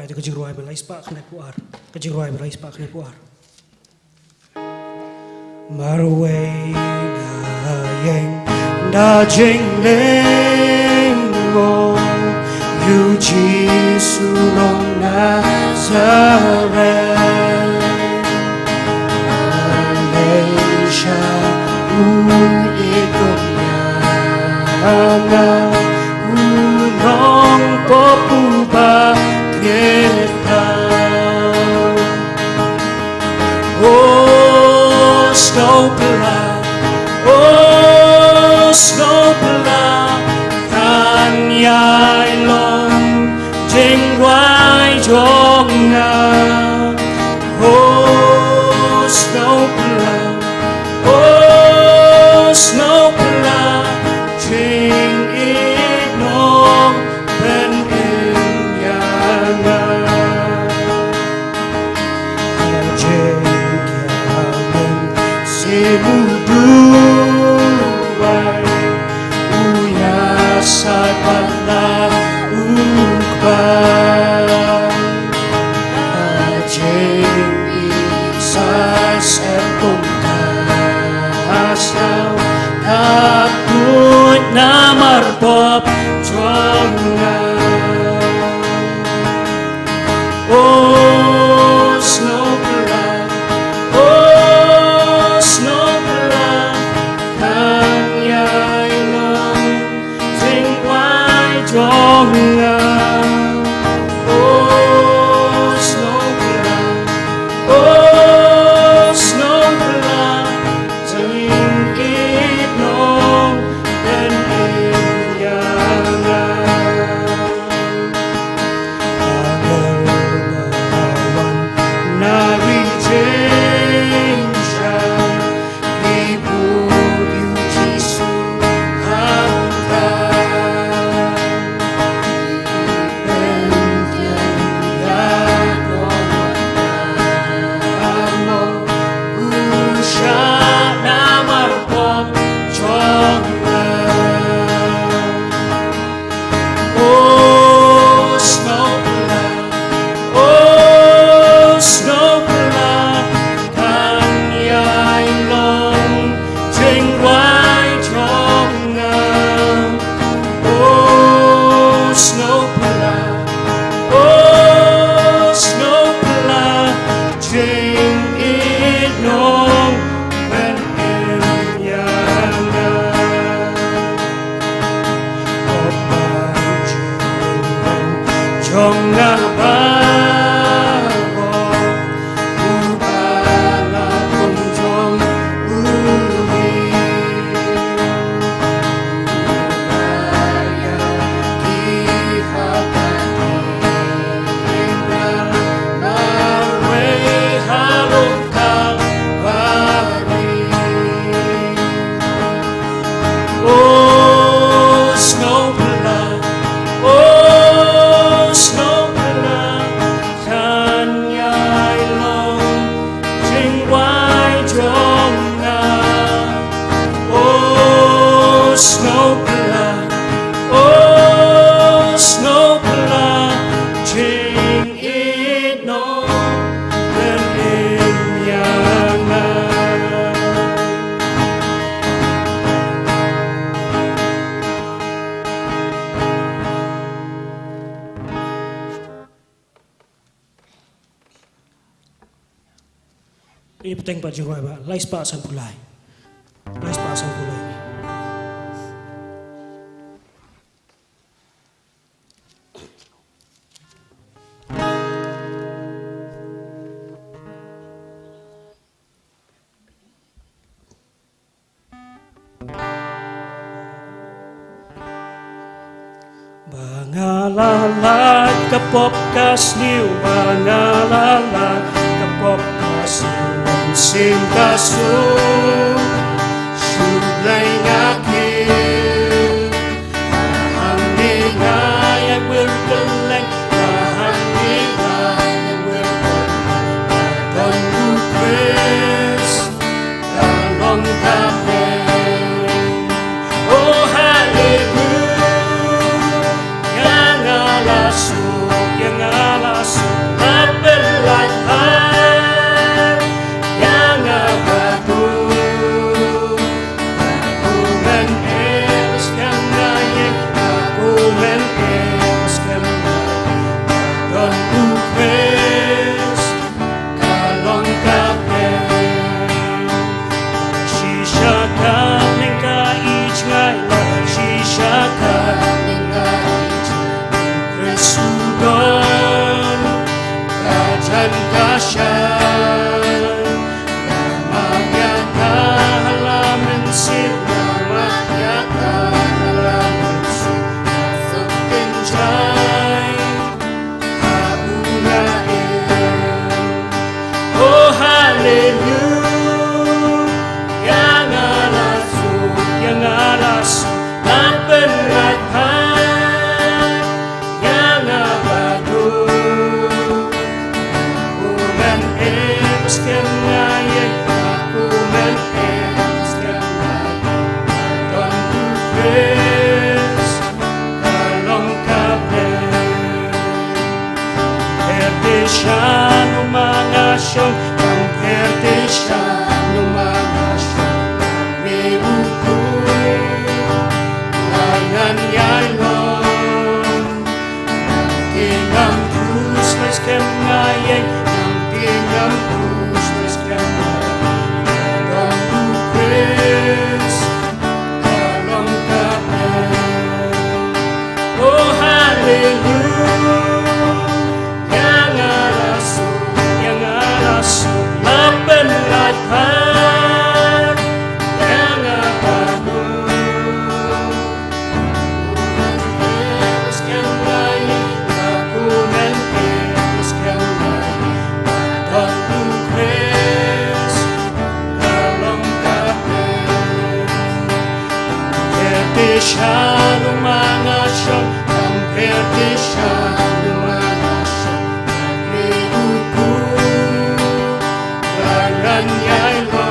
de kejiruai belais pak kene puar. Kejiruai belais pak kene puar. Marwe na yang da jing leng mo yu Giêsu nong Nazareth. Malaysia ikut nyanga unong popuba kita. Oh snowpla, oh snowpla, kan yai long jing wai jong na. Oh snowpla, oh snowpla, jing it nong ben in yana. Ya jing kiamen semuduai uya sabana ukbai. Jing isas kasau takut namar pop jonga. Oh snowpla, oh snowpla, kan yai long jing wai jonga. Oh snowpla, oh snowpla, jing it nong ben in yana. Agal bawan nari jing siya ibu yu Giêsu hanggan. Ibentian yagon usya namar pop jonga. Oh snowpla, oh snowpla, kan yai long jing wai jonga. Oh snowpla, oh snowpla, jing it nong ben in yana. Opan jonga bago ubala kung jong uli. Ubaya kihakanina marwe halong kalvari. Oh snowpla, oh snowpla, kan yai long jing wai jonga. Oh snowpla, oh snowpla, jing it nong ben in yana. Ini peteng Pak Jiruai Pak, lais Pak Sanpulai. Lais Pak Sanpulai. Bangalalat kapop kasniw, bangalalat kapop kasniw, sim kasu syublay ngakil. Kahamingay ay wirgeleng, kahamingay ay wirgeleng. Kadon bukres, kalong kapeng. Oh hallelujah, yang alasuk, yang alasuk. siya lumangasyon, kamperte siya lumangasyon, nagriuko, garanyay lo,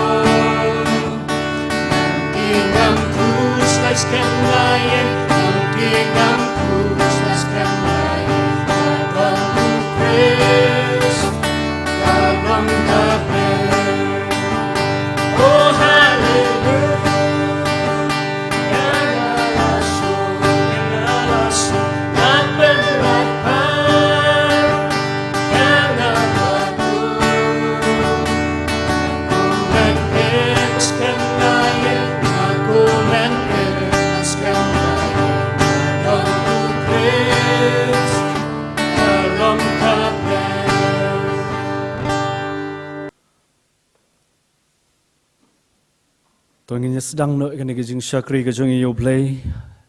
nantingang krus las kanayen, nantingang krus las kanayen, nagong Christ, nagong kapel. Oh, hallelujah. Tuan ingin sedang nak kena kejing syakri kejong iyo play,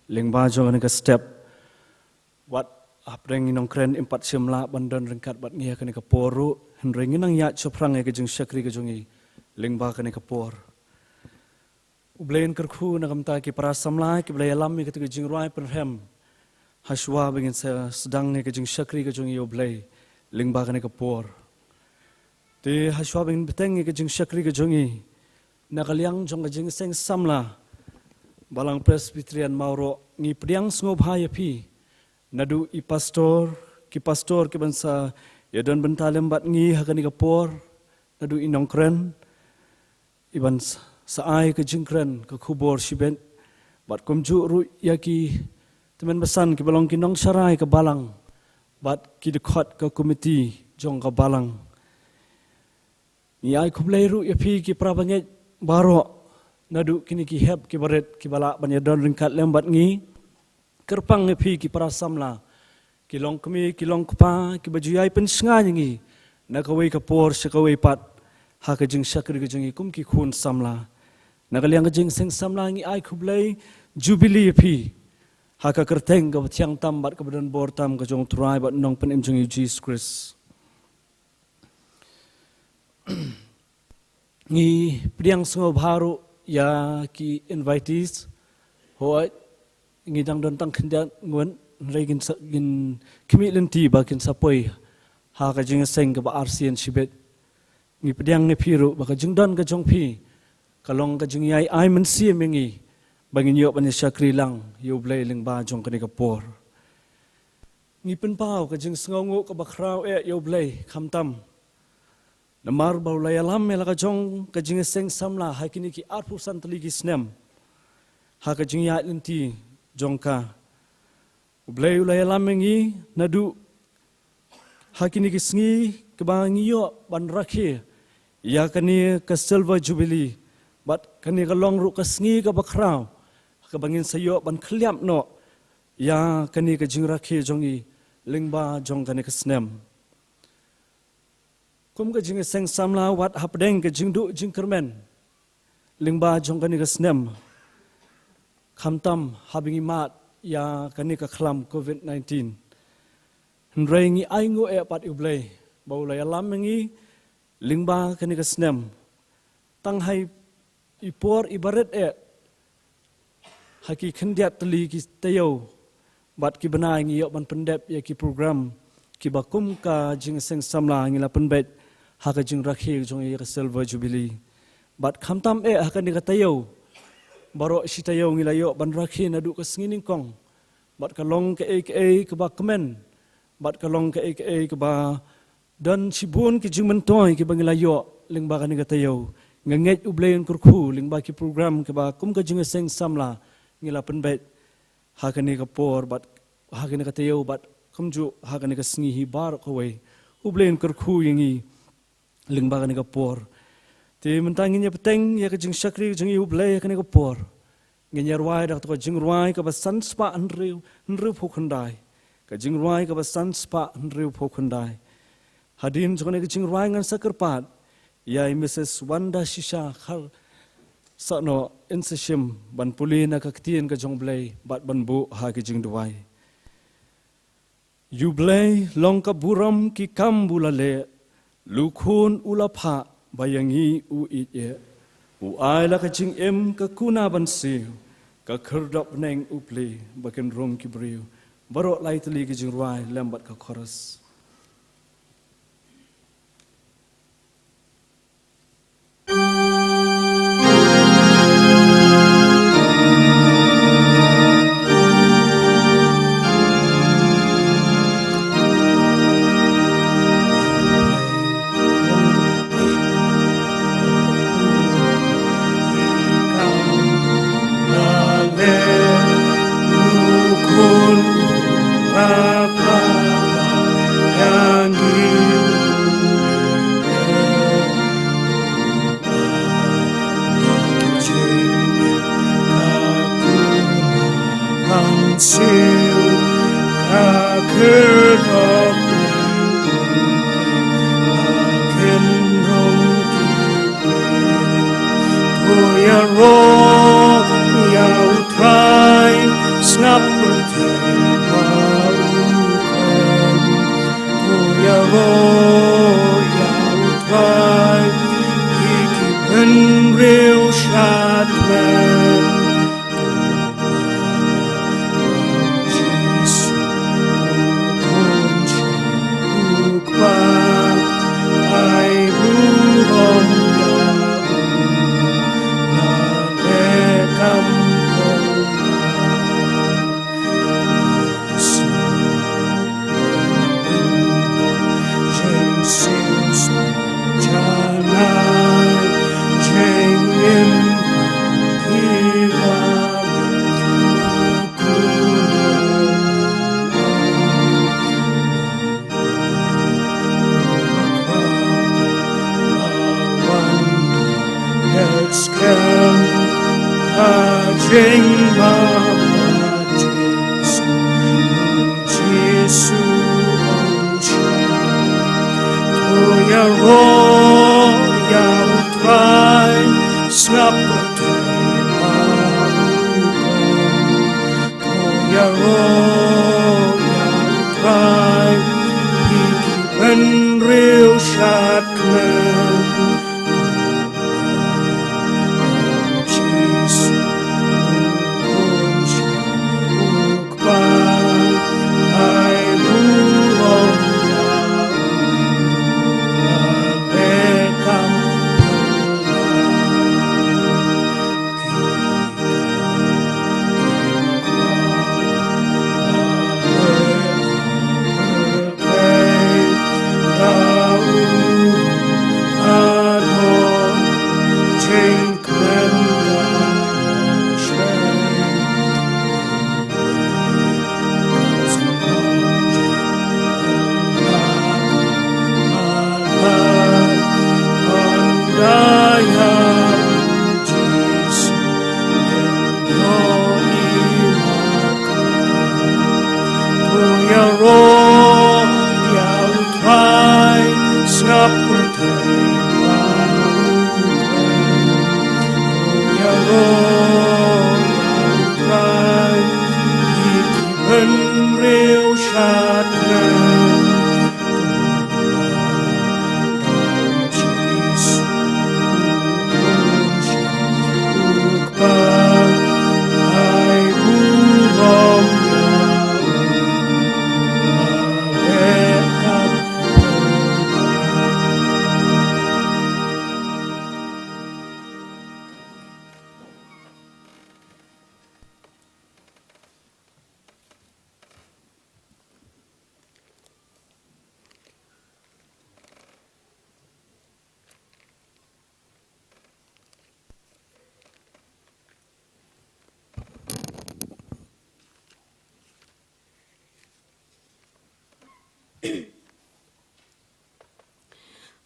lengba jong kena ke step, wat apreng inong keren empat semla bandan rengkat bat ngia kena ke poru, henreng inang ya coprang kejing syakri kejong i, lengba kena ke por. Ublain kerku nak kamta ki para samla ki blay alam ki kejing ruai perhem, haswa bengin sedang kejing syakri kejong iyo play, lengba kena ke por. Ti haswa bengin beteng kejing syakri kejong i. Nakaliang jong kajing seng samla balang presbyterian mauro ngi priang sngop haya pi nadu ki pastor ki bansa ya don bentalem bat ngi hakani kapor nadu inong kren iban saai kajing kren ke kubor siben bat komju ru yaki temen besan ki balong kinong sarai ke balang bat ki dekat ke komiti jong ke balang ni ai kublai ru ya pi ki prabanget baro nadu kini ki heb ki baret ki bala banyadon ringkat lembat ngi kerpang ngepi ki para samla ki long kemi ki long kpa ki bajuyai pen snga ngi nakawai kapor sakawai pat ha ka jing sakri ka jing kum ki khun samla nakaliang ka jing seng samla ngi ai khublai jubilee pi ha ka kerteng ka thiang tam bat ka badan bor tam ka jong trai bat nong pen em jing Jesus Christ ngi priang sungo baru ya ki invitees ho ngi dang don tang khinda ngon regin gin kimi lenti ba kin sapoi ha ka jing seng ka ba RCN sibet ngi priang ne phiru ba ka jing don ka jong phi kalong ka jing yai ai man si mengi bangin yo ban syakri lang yo blai ling ba jong ka ni ka por ngi pen pau ka jing sngongo ka ba khrau yo blai kham tam namar baulay alam melaka jong kajing seng samla hakini ki arpu santali ki snem ha kajing ya linti jongka ublay ulay alam mengi nadu hakini ki sngi kebangi yo ban rakhe ya kani ka silver jubilee bat kani ka long ru ka sngi ka bakrau ka bangin sayo ban khliam no ya kani ka jing rakhe jongi lingba jong kani ka snem kum ka jing seng samla wat hapdeng ka jing du jing kermen lingba jong kani ka snem khamtam habingi mat ya kani ka khlam COVID-19 nrengi aingo e pat ublay baulay alam mengi lingba kani ka snem tang hai ipor ibaret haki khendiat tali ki tayo bat ki banai ngi yo ban pendep ya ki program ki bakum ka jing seng samla ngi la penbet haka jing rakhi jong ye silver jubilee bat khamtam haka ni katayo baro sitayo ngilayo ban rakhi na du ka sngining kong bat kalong ke ke ba kemen bat kalong ke ke ba dan sibun ki jing mentoy ki bangilayo lingba kan ni katayo nganget ublayan kurku lingba ki program ke ba kum ka jing seng samla ngila penbet haka ni kapor bat haka ni katayo bat kumju haka ni ka sngi hi bar ko we ublayan kurku yingi lingba kan ka por ti mentangin ya peteng ya ka jing sakri jing yu blai kan ka por ngenyar wai dak to jing ruai ka basan spa nriu phokhandai ka jing ruai ka basan spa nriu phokhandai hadin jone ka jing ruai ngan sakarpat ya Mrs. Wanda Shisha khar sano insishim ban puli na ka ktien ka jong blai bat ban bu ha ka jing duai yu blai long ka buram ki kam bulale lukhun ulapha bayangi u ite u ai la ka ching em ka kuna ban si ka kherdap neng upli baken rong kibriu barok lai tali ki jingruai lambat ka chorus.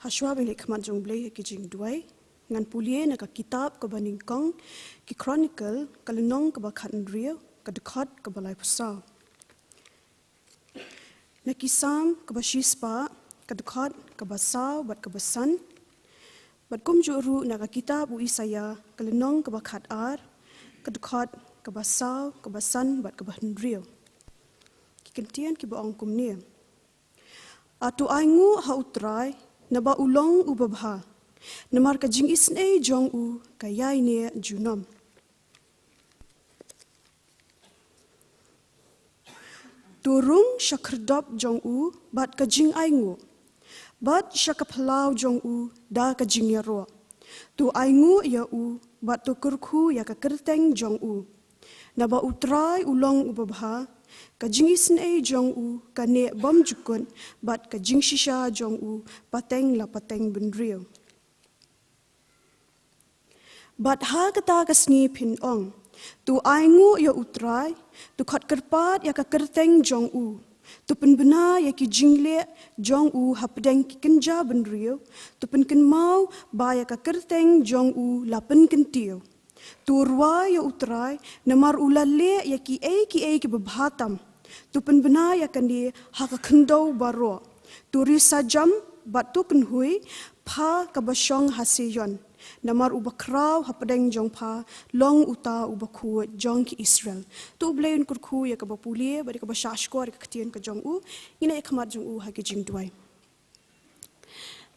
Haswa bilik manjung blay ki jing duai ngan pulie na ka kitab ka baning kong ki chronicle ka lenong ka ba khan rio ka dekhot ka balai pusa na ki sam ka ba shispa ka dekhot ka ba saw bat ka ba san bat kum juru na ka kitab u Isaya ka lenong ka ba khat ar ka dekhot ka ba saw ka ba san bat ka ba rio ki kentian ki ba ong kum ni atu aingu ha utrai na ba ulong u babha na mar ka jing isne jong u ka yai ne junom Turung syakerdop jong u bat kajing aingu. Bat syakapalau jong u da kajing ya ro. Tu aingu ya u bat tu kurku ya ka kerteng jong u. Naba utrai ulong ubabha kajing isin jong u kane bom jukun bat kajing shisha jong u pateng la pateng bendrio. Bat ha kata kasni pin ong. Tu aingu ya utrai, tu khat kerpat ya ka kerteng jong u. Tu pen bena ya ki jingle jong u hapdeng ki kenja benrio. Tu pen ken mau ba ya ka kerteng jong u la pen kentio. Tu rwa ya utrai, namar ulale ya ki ki babhatam. Tu pen bena ya kan di ha ka kendau baro. Tu risa jam bat tu ken hui pa ka basyong hasiyon. Namar ubakraw hapadeng jong pa long uta ubaku jong ki Israel. Tu ubleun kurku ya kabapuli bari kabashashko ka katian ka jong u ina ya kamat jong u ha ki jing duai.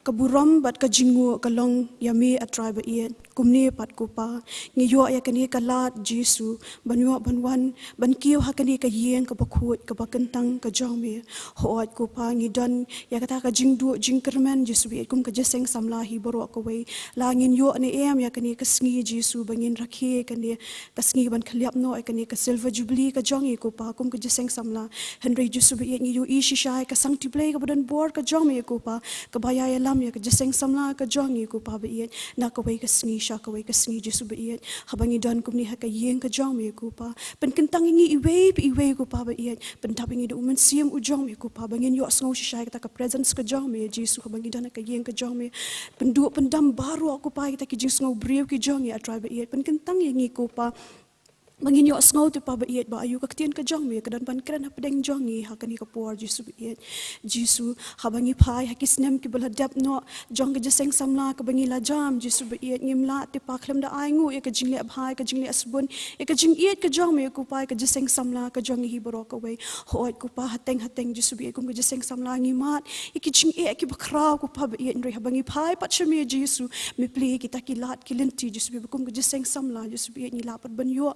Kaburam bat ka jingu kalong yami atrai ba iet kumni pat kupa ngiyo ya kani kalat Jesu banyo banwan ban kiyo ha kani ka yen ka bakut ka bakentang ka jongme hoat kupa ngidan ya kata ka jingdu jingkermen Jesu bi kum ka jeseng samlahi boro ka we langin yo ne em ya kani ka sngi Jesu bangin rakhi kani ka sngi ban khliap no kani ka silver jubilee ka jongi kupa kum ka jeseng samla Henry Jesu bi ngiyo ishi shai ka sangti play ka badan bor ka jongme kupa ka baya ya ya ka jeseng samla ka jongi ko pa ba iet na ka wai ka sngi sha ka wai ka sngi Jesu ba iet habangi dan kumni ha ka yeng ka jongi ko pa pen kentang ngi iwe ko pa ba iet pen tapingi do men siam u jongi ko pa bangin yo sngo sha ka presence ka jongi Jesu habangi dan ka yeng ka jongi pen du pen dam baru aku pa kita ki jing sngo brew ki jongi atrai ba iet pen kentang ngi ko pa Bangin yo asngau tu pa ba iet ba ayu kaktian ka jong me kadan pan kran hapdeng jongi hakani ka por Jesu ba iet Jesu habangi pai hakisnem ki bala dap no jong ka jeseng samla ka bangi la jam Jesu ba iet ngimla te pa khlem da aingu ya ka jingle abhai ka jingle asbun ya ka jing iet ka jong me ku pai ka jeseng samla ka jongi hi boro ka we hoit ku pa hateng Jesu ba iet kum ka jeseng samla ngimat ki jing iet ki bakra ku pa ba iet nri habangi pai pat shame Jesu me pli kita ki lat ki lenti Jesu ba kum ka jeseng samla Jesu ba iet ni lapat ban yo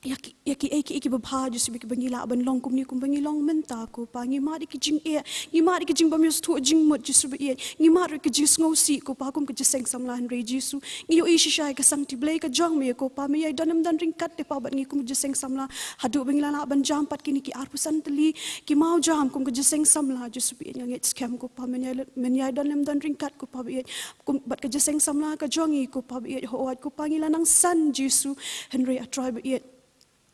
Yaki babha Jesu bi bangi la ban long kum ni kum bangi long menta ko pa ngi ma ki jing e ngi ma ki jing bam yus thu jing mut Jesu bi ngi ma ki jing ngau si ko pa kum ki seng samla han re Jesu ngi yo ishi shai ka sang ti blai ka jong me ko pa me yai danam dan ring kat te pa bat ngi kum ki seng samla hadu bangi la ban jam pat ki ni ki arpusan teli ki mau jam kum ki seng samla Jesu bi ngi scam ko pa men yai danam dan ring kat ko pa bi kum bat ka seng samla ka jongi ko pa bi ho wat ko pa ngi la nang san Jesu han re atrai bi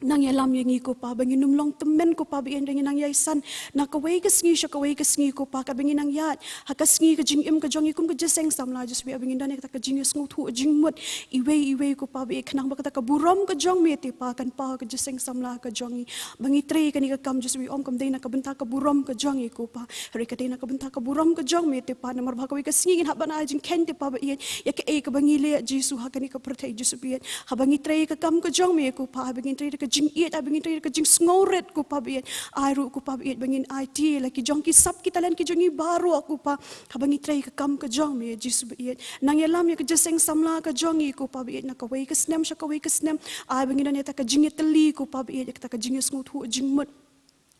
nang yalam yang ko pa bangin numlong temen ko pa bien dengan nang yaisan na kawai ka sngi ko pa ka bangin nang yat ha ka sngi ka jing im ka jongi kum ka jeseng samla just bi bangin dan ka jing sngu thu jing mut iwe ko pa bi khnang ba ka buram ka jong me te pa kan pa ka jeseng samla ka jongi bangi tre ka ni ka kam just bi om kam dei na ka benta ka buram ka jongi ko pa re ka dei na ka benta ka buram ka jong me te pa na mar ba ka ka sngi ha bana jing ken te pa ba ya ka ka bangi le Jesu ha ka ni ka protect just bi ha bangi tre ka kam ka jong me ko pa bangin tre ka jing iet abangin tre ka jing sngauret ko pa biet ai ru ko pa biet bangin IT laki jong ki sap kita lan ki jongi baru aku pa habangi tre ka kam ka jong me Jesu biet nang yalam ya ka jeseng samla ka jongi ko pa biet na ka wei ka snem sha ka wei ka snem ai bangin dan ta ka jing teli ko pa biet ka jing sngut hu jing mut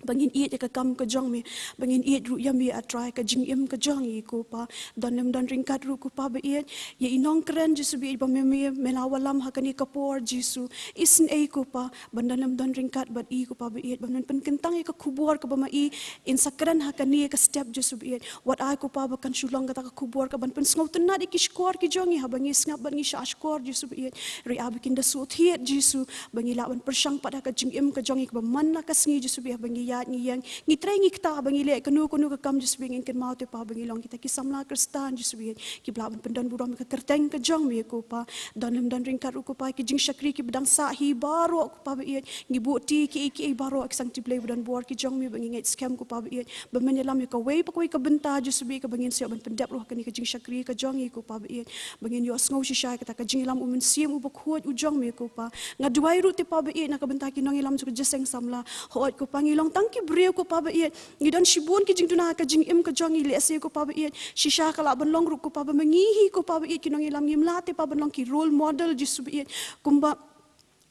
bangin iet ka kam ka jong me bangin iet ru yami atrai ka jing im ka jong i ko pa dan ringkat ru ko pa ba iet ye inong kren Jesu bi ba me melawalam hakani ka por Jesu isin ko pa bandanam dan ringkat bat i ko pa ba iet banan pen kentang ka kubur ka ba mai in sakran hakani ka step Jesu bi iet what ai ko pa ba kan shulong ka kubur ka ban pen sngaw tenad ki skor ki jong i ha bangi snap ban ngi sha skor Jesu bi iet ri abikin da so thiet Jesu bangi la ban persang pada ka jing im ka jong i ka ba man la ka sngi Jesu bi bangi ngi yang ngi tre ngi kita bangi le kanu ka kam Jesu bi ngin ken mau te pa bangi long kita ki samla kristan Jesu bi ki bla pendan buram ka kerteng ka jong me ko pa dan ringkat ko pa ki jing shakri ki bedang sa hi baro ko pa bi ngi bu ti ki baro ki sang ti play budan bor ki jong me bangi ngi scam ko pa bi ba men lam ka wei pa ko ka benta Jesu bi ka bangin se ban pendap roh ka ni ka jing shakri ka jong ko pa bi bangin yo sngo shi sha ka jing lam umen sim u bakhot u jong me ko pa ngaduai ru te pa bi na ka benta ki nong lam su jeseng samla hoat ko pangilong tangki breu ko pa ba iet ngidan shibun ki jing tuna ka jing im ka jongi le se ko pa ba iet shisha kala ban long ru ko pa ba mangihi ko pa ba iet kinong ilam ngim late pa ban long ki role model Jesu ba iet kumba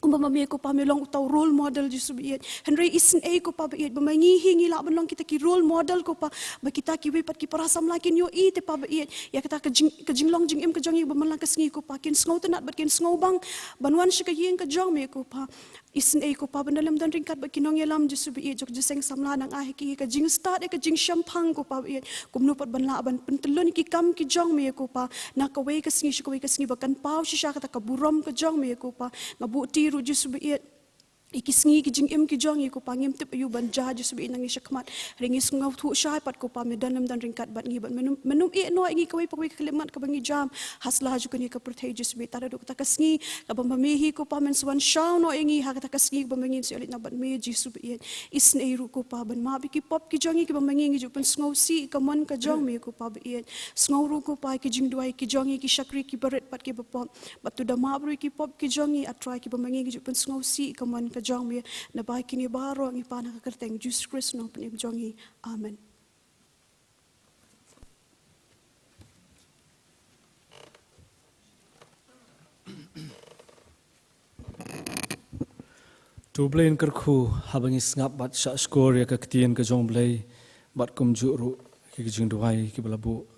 Umpama ko pa melong utaw role model Jesu biit. Henry isin ko pa biit bamangi hingi la benong kita ki role model ko pa ba kita ki wipat ki parasam lakin yo i te pa biit. Ya kita kejinglong jing im kejong ba manlang kesngi ko pa kin sngow tenat bat kin sngow bang banwan shi ka yeng kejong me ko pa. Isin ko pa bendalam dan ringkat ba kinong yalam Jesu biit jok jeseng samla nang ki kejing start kejing syampang ko pa biit. Kumno pat banla ban pentelon ki kam ki jong me ko pa nakaway kesngi shi kaway kesngi bakan pau shi sya kata kaburom kejong me ko pa ngabuti ru Jesu biit ikisngi ki jing im ki jong ko pangim tip ayu ban ja Jesu biit nang isyakmat ringis ngau thu syai pat ko pa medalam dan ringkat bat ngi bat menum no ingi kawai pakwi kalimat ka bangi jam haslah ju kani ka perthai Jesu biit tada dok ta kasngi ka bamamihi ko pa men swan shaw no ingi ha ka kasngi bamangin si alit na bat me Jesu biit isne ru ko pa ban ma bi ki pop ki jong ki bamangi ngi ju pen ngau si ka mon ka jong me ko pa biit ngau ru ko pa ki jing duai ki jong ki syakri ki baret pat ki bapop bat tu da ma bru ki pop ki jong atrai ki bamangi ngi ju pen ngau si ka mon jong mi na bai kini baro ang ipana ka kerteng Jesus Christ no penim jongi amen. Tu blain kerku habangis ngap bat syak skor ya kaktian ke jong blai bat kum juru ki jing duai ki balabu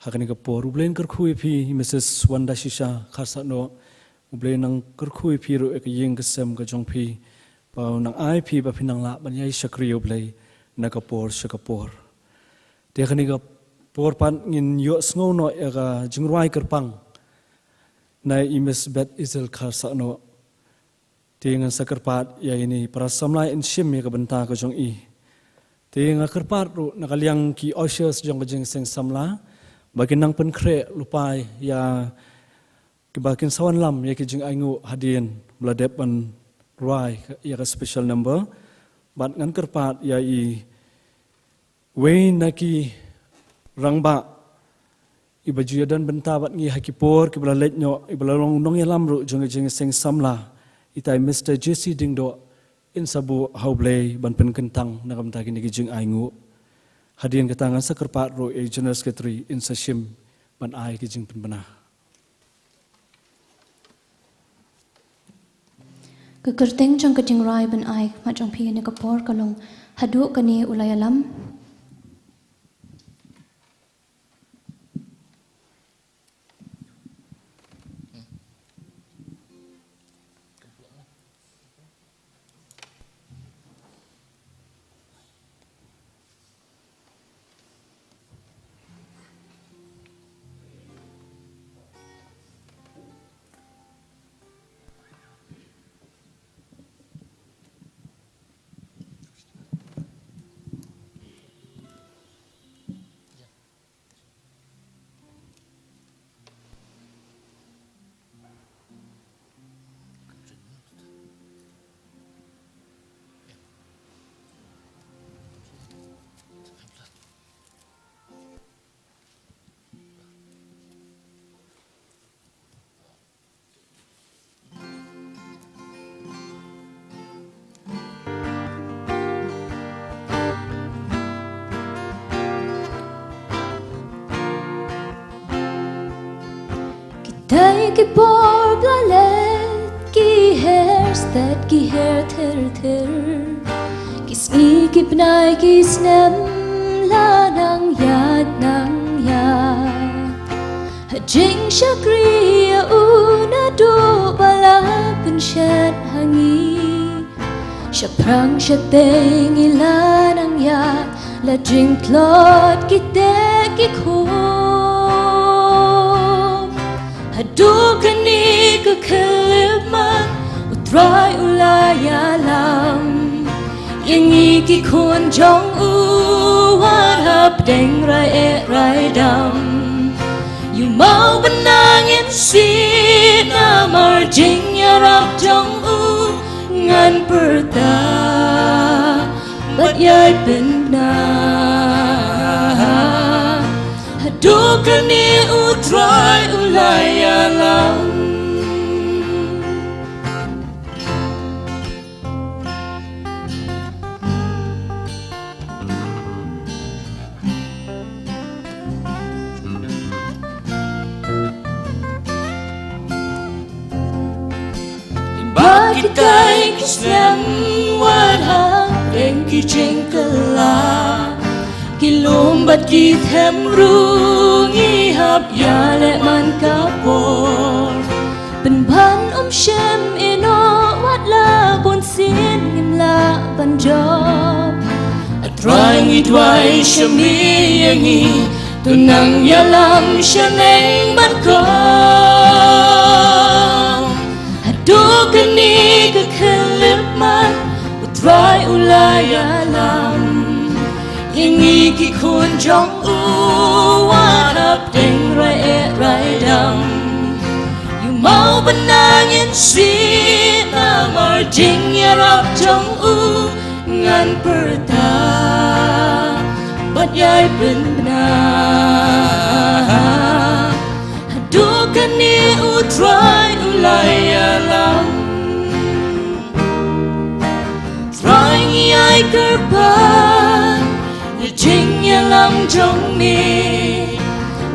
hakani ka por blain kerku ipi Mrs Wanda Shisha khasa no blain nang kerku ipi ru ek yeng kesem ke jong pi pau nang ai pi ba pinang la ban yai sakriyo blai na ka por sakapor te khani ka por pan ngin yo sngo no ya ka jing ruai kerpang na imes bet isel khasa no tingan sakarpat ya ini para samlai insim ya kabenta ka jong i tinga karpat ru nakaliang ki oshers jong ka jing seng samla bakin nang pen kre lupai ya kibakin sawan lam ya ki jing aingu hadien bladep an ruai ya ka special number bat ngan karpat ya i wein naki rangba ibaju dan benta bat ngi hakipor ki bla letnyo ibla long nong ya lam ru jong ka jing seng samla itai Mr. Jesse Dingdo in sabu haublay ban pen kentang nakam ta kini jing aingu hadien katangan sakarpat ro e general secretary in sashim ban ai ki jing pen bana kekerteng jong kajing rai ban ai ma jong pi ne kapor kalong hadu kani ulayalam Dai ki por blalet ki hairstad ki hair ter ki sni ki pnai ki snem la nang yad hajing shakriya una do bala penshat hangi shaprang shateng ila nang yad la jing plot ki te ki ko Hadukani ka kaliman utray ulayalam Yangi ki kun jong u Wadhap deng rai dam Yu mau benangin si Namar jing yarap jong u Ngan perta Bat yai benda Hadukani utray ulayalam bakit kay kisnem wadha reng ki jengkela kilombat ki them rungi hap ya le man kapor ben ban shem ino wat la bon sin im la ban job atrai ngi twai shami yangi tunang yalam shaneng ban ko Dukani kekeliman utrai ulayalam Ingi ki kun jong u wanap ding rai dam You mau benangin si namar jing yarap jong u ngan perta Bat yai benar Dukani utrai ulayalam Trying yai kerpan Ye jing yalam jong mi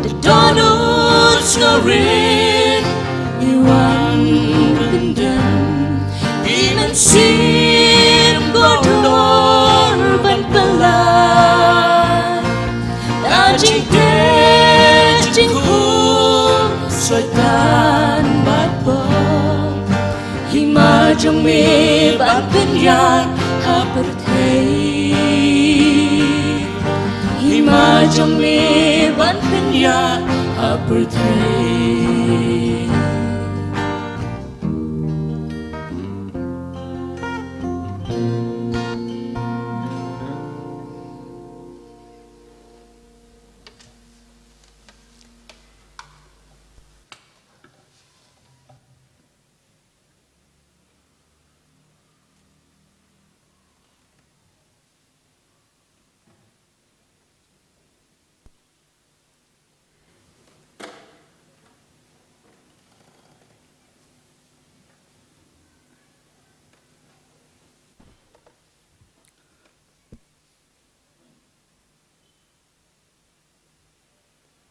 The donut snorin Iwan bendam Binan sim godor ban pelan Dajing dejing kum Soitan bat bom Hima jong mi bat penyan Hapertei Hima jong mi bat penyan Hapertei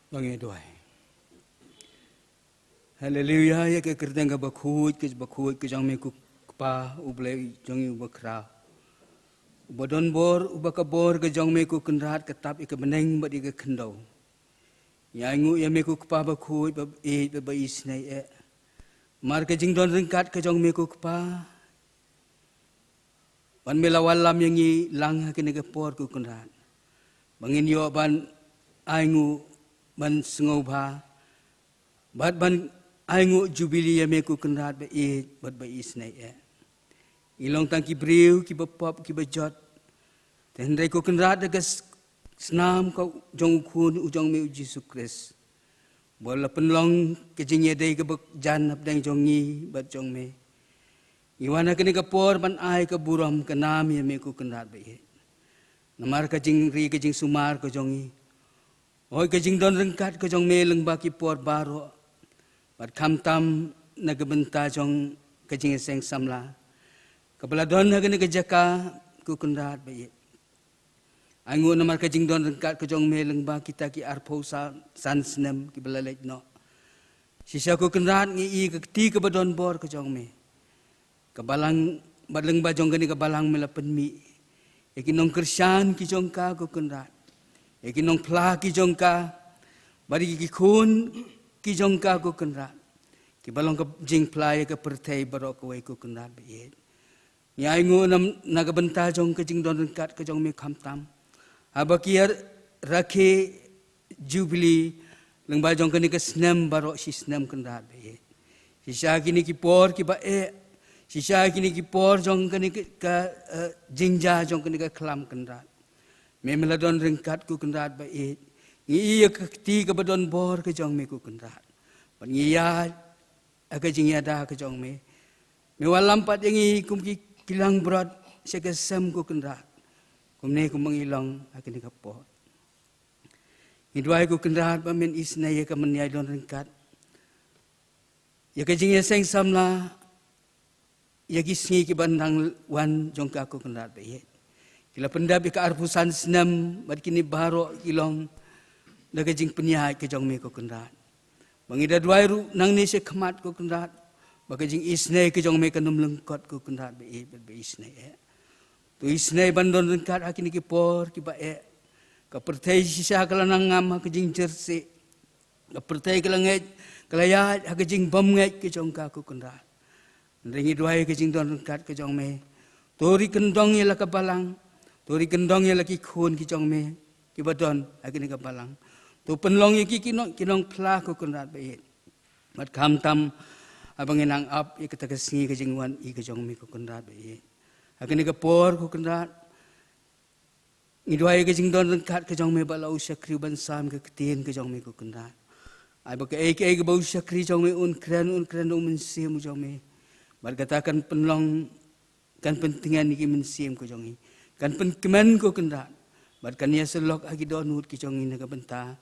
Bangi doai. Haleluya ya ke kerteng ke bakhuj ke jang me ku pa uble jang u bakra. Ubadon bor ubakabor ke jang me ku kenrat ke tap ke beneng badi ke kendau. Ya ngu ya me ku pa bakhuj ba e ba isnai e. Mar ke jing don ringkat ke jang me ku pa. Ban melawal lam yang i lang ke ne ke por ku kenrat. Bangin yo ban aingu ban sengau ba bat ban aingu jubili ya meku kenrat ba e bat ba isnai e ilong tangki briu ki bapop ki bajot ten rei ku kenrat de snam kau jong kun ujong me Yesus Kristus bola penlong ke jingye dei ke jan ap dang jongi bat jong me iwana kene ke por ban ai ke buram ke nam ya meku kenrat ba e namar ke jing ri ke jing sumar ke jongi Oi kajing don rengkat ke jong meleng baki por baro. Bat kam tam na gebenta jong kajing seng samla. Kepala don na kene kejaka ku kendat baye. Angu namar kajing don rengkat ke jong meleng baki taki arpo san snem ki belalej no. Sisa ku kendat ngi i ke ti ke badon bor ke jong me. Kebalang badleng ba jong kene kebalang melapen mi. Iki nong kersan ki jong ka ku kendat. Eki nong pla ki jongka bari ki kun ki jongka ko kenrat ki balong ka jing pla ke pertai barok ko ko kenrat be ya ingu nam naga benta jong ke jing don kat ke jong me kham tam abakiar rakhe jubili leng ba jong ke snem barok si snem kenrat be sisa kini ki por ki ba sisa kini ki por jong ke jingja jong ke klam kenrat Memela don ringkat ku kenrat ba e ngi iya ke ti ke badon bor ke jong me ku kenrat ban ngi ya aga jing ya da ke jong me walam pat ngi kum ki kilang brot se ke sem ku kenrat kum ne kum mangilong akin ka po ngi duai ku kenrat ba men isna ya ke men ya don ringkat ya ke jing ya seng samla ya ki sngi ki bandang wan jong ka ku kenrat ba e Kila pendap ke arpusan senam bad kini baro kilong daga jing penyai ke jong me ko kendat. Bangida duai ru nang ni se kemat ko kendat. Bagajing isnay ke jong me kanum lengkot ku kundat be isnay. Tu isnay bandon lengkat akin ki por ki ba ka pertai sisa kala nangam ka jing jersey. Ka pertai kala ngai kalayat ka jing bom ngai ke jong ka ku kundat. Ringi duai ke jing don lengkat ke jong me. Tori kendong ya ka balang. Tori kendong ya ki khun ki jong me. Ki badon akin ka balang. Tu penlong ya ki kinong pla ku kundat be. Mat kam tam abang enang up ikata kesini ke jingwan I ke jong mi ku kendat be. Akan ke por ku kendat. Ngidwai ke jing don lengkat ke jong mi balau syakri bansam ke ketien ke jong mi ku kendat. Ai ba ke ke bau syakri jong mi un kran mensim jong mi. Bar katakan penlong kan pentingan iki mensim ku jong I. Kan penkemen ku kendat. Bar kan ya selok agi donut ke jong I naga benta.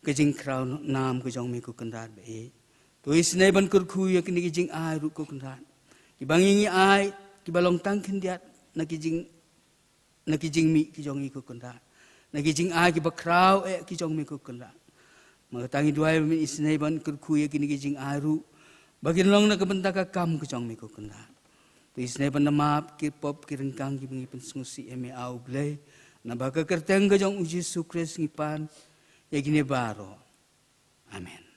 Ke jing crown nam ke jong mi ku kendat be. Tu isnay ban kurku ya kini kijing ai ru ko kendat. Kibangingi ai kibalong tangkin diat nakijing mi kijong I ko kendat. Nakijing ai kibakraw kijong mi ko kendat. Magatangi duai min isnay ban kurku ya kini kijing ai ru. Bagin long nakabenta ka kam kijong mi ko kendat. Tu isnay ban namap kipop kirengkang kibangi pensungusi eme au blay. Nabaka kerteng kijong uji sukres ngipan ya gini baro. Amen.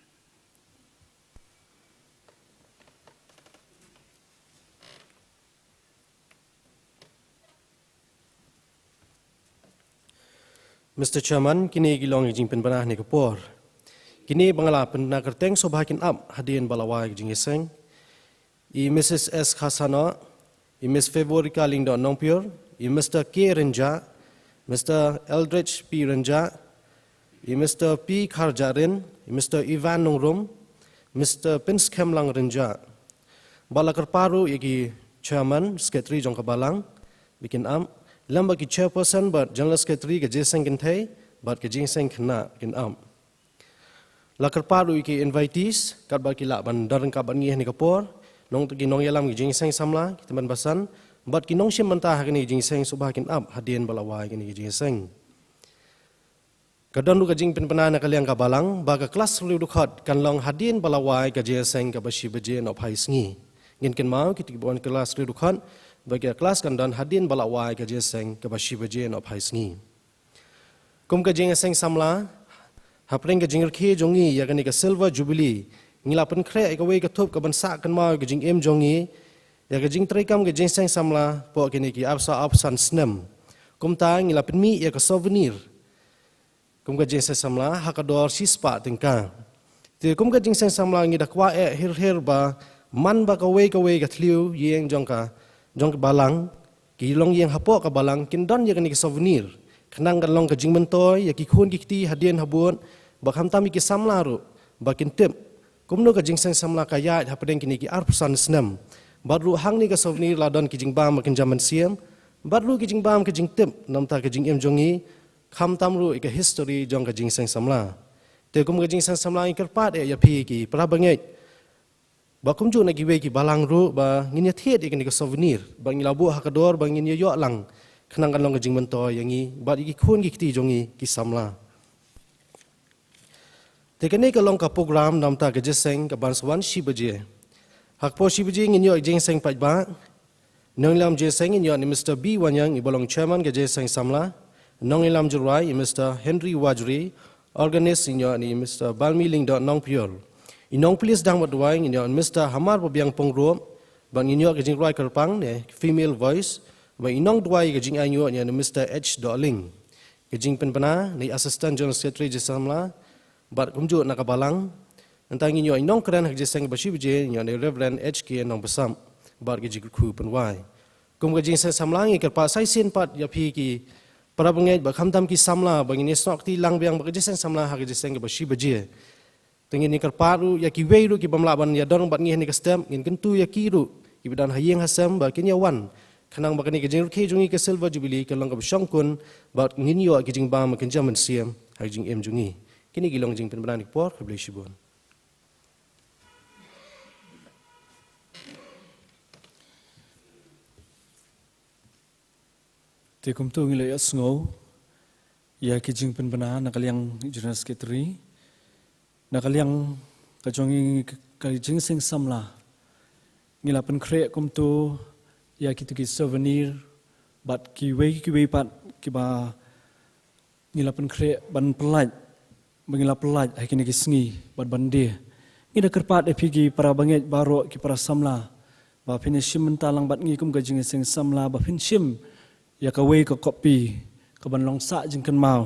Mr. Chairman, kini gilong jing penbanah ni kapor. Kini bangala penbanah kerteng sobahakin up hadian balawai jing iseng. I Mrs. S. Khasana, I Miss Favorika Lingdon Nongpur, I Mr. K. Renja, Mr. Eldridge P. Renja, I Mr. P. Kharjarin, I Mr. Ivan Nongrum, Mr. Pins Kemlang Renja. Balakar paru yagi Chairman, Secretary jong kabalang, bikin lamba ki chairperson but general secretary ke jeseng kintai but ke jeseng kena kin lakar paru ki invitees kat ba ki la ban darang ka ban ngi ni kapor nong ki nong yalam ki jeseng samla ki teman basan but ki nong sim manta ha ni jeseng subah kin hadien balawai ki ni jeseng kadon lu ka jing penpana na kaliang ka balang ba ka kelas lu dukhat kan long hadien balawai ka jeseng ka bashi beje no phai sngi ngin kin mau ki ti bon kelas lu dukhat bagi kelas kan dan hadin balawai ke jeseng ke bashi baje no phai sngi kum ke jeseng samla hapreng ke jingir khe jongi ya ke silver jubilee ngila pen khre ke we ke thup ke bansa kan ma ke jing em jongi ya ke jing trekam ke jeseng samla po ke ni ki absan snem kum ta ngila pen mi ya ke souvenir kum ke jeseng samla hakador sispa tingka ti kum ke jeseng samla ngi dakwa hir ba man ba ke we ke thliu yeng jongka jong balang ki long yang hapo ka balang kin don ya ni souvenir khnang kan long ka jing mentoy ya ki khun ki ti hadien habun ba kham tam ki samla ru ba kin tip kumno ka jing sang samla ka ya hapdeng ki ni ki arpsan snam badru hang ni ka souvenir la don ki jing bam kin jaman siam badru ki jing bam ki jing tip nam ta ki jing em jongi kham tam ru ka history jong ka jing sang samla te kum ka jing sang samla ikar pat ya phi ki pra bangai ba kumju na giwe ki balang ru ba nginya thiet ikani ka souvenir ba ngilabu hakador ba nginya yo lang khnang kan long jing mento yangi ba ki khun ki ti jongi ki samla tekane ka long ka program namta ka jeseng ka banswan shibaje hakpo shibaje nginyo jing seng paj ba nonglam jeseng nginyo ni Mr. B Wanyang ibolong chairman ka jeseng samla nonglam jurai Mr. Henry Wajri organist nginyo ni Mr. Balmi Lingdon Nongpur inong police dang wadwai nginyo Mr. Hamar Pobiang Pongro bang inyo ke jing roi kerpang ne female voice ba inong dwai ke jing anyo ne Mr. H Doling ke jing penpana ni assistant general secretary jisamla bat kumju nakabalang antang inyo inong kran hak jiseng bashi bije nyo ne Reverend HK nong besam bar ke jing khu penwai kum ke jing samlang ke pa sai sin pat ya phi ki para bangai ba khamtam ki samla bang ni snok ti lang biang ba ke jiseng samla hak jiseng bashi bije tengin ni kerparu ya ki weiru ki bamlaban ya dorong bat ngi ni kastem ngin kentu ya kiru ki bidan hayeng hasam ba kin ya wan khanang ba ni ke jing ke jungi ke silver jubilee ke long ka shongkun bat ngin yo ki jing ba ma kin jaman siam ha jing em jungi kini gilong jing pen badan por ke bleshibon te kum tu ngile asngo ya ki jing pen bana nakaliang general secretary nakaliang kajongi ka jing sing samla ngilapan krek kum tu ya kitu ki souvenir bat kiwe pat kiba ngilapan krek ban pelaj mengilap pelaj hai kini ki sengi bat bandir ngida kerpat epigi para banget baro ki para samla ba phin shim mentalang bat ngi kum gajing sing samla ba phin shim ya ka wei ka kopi ka ban long sa jing kan mau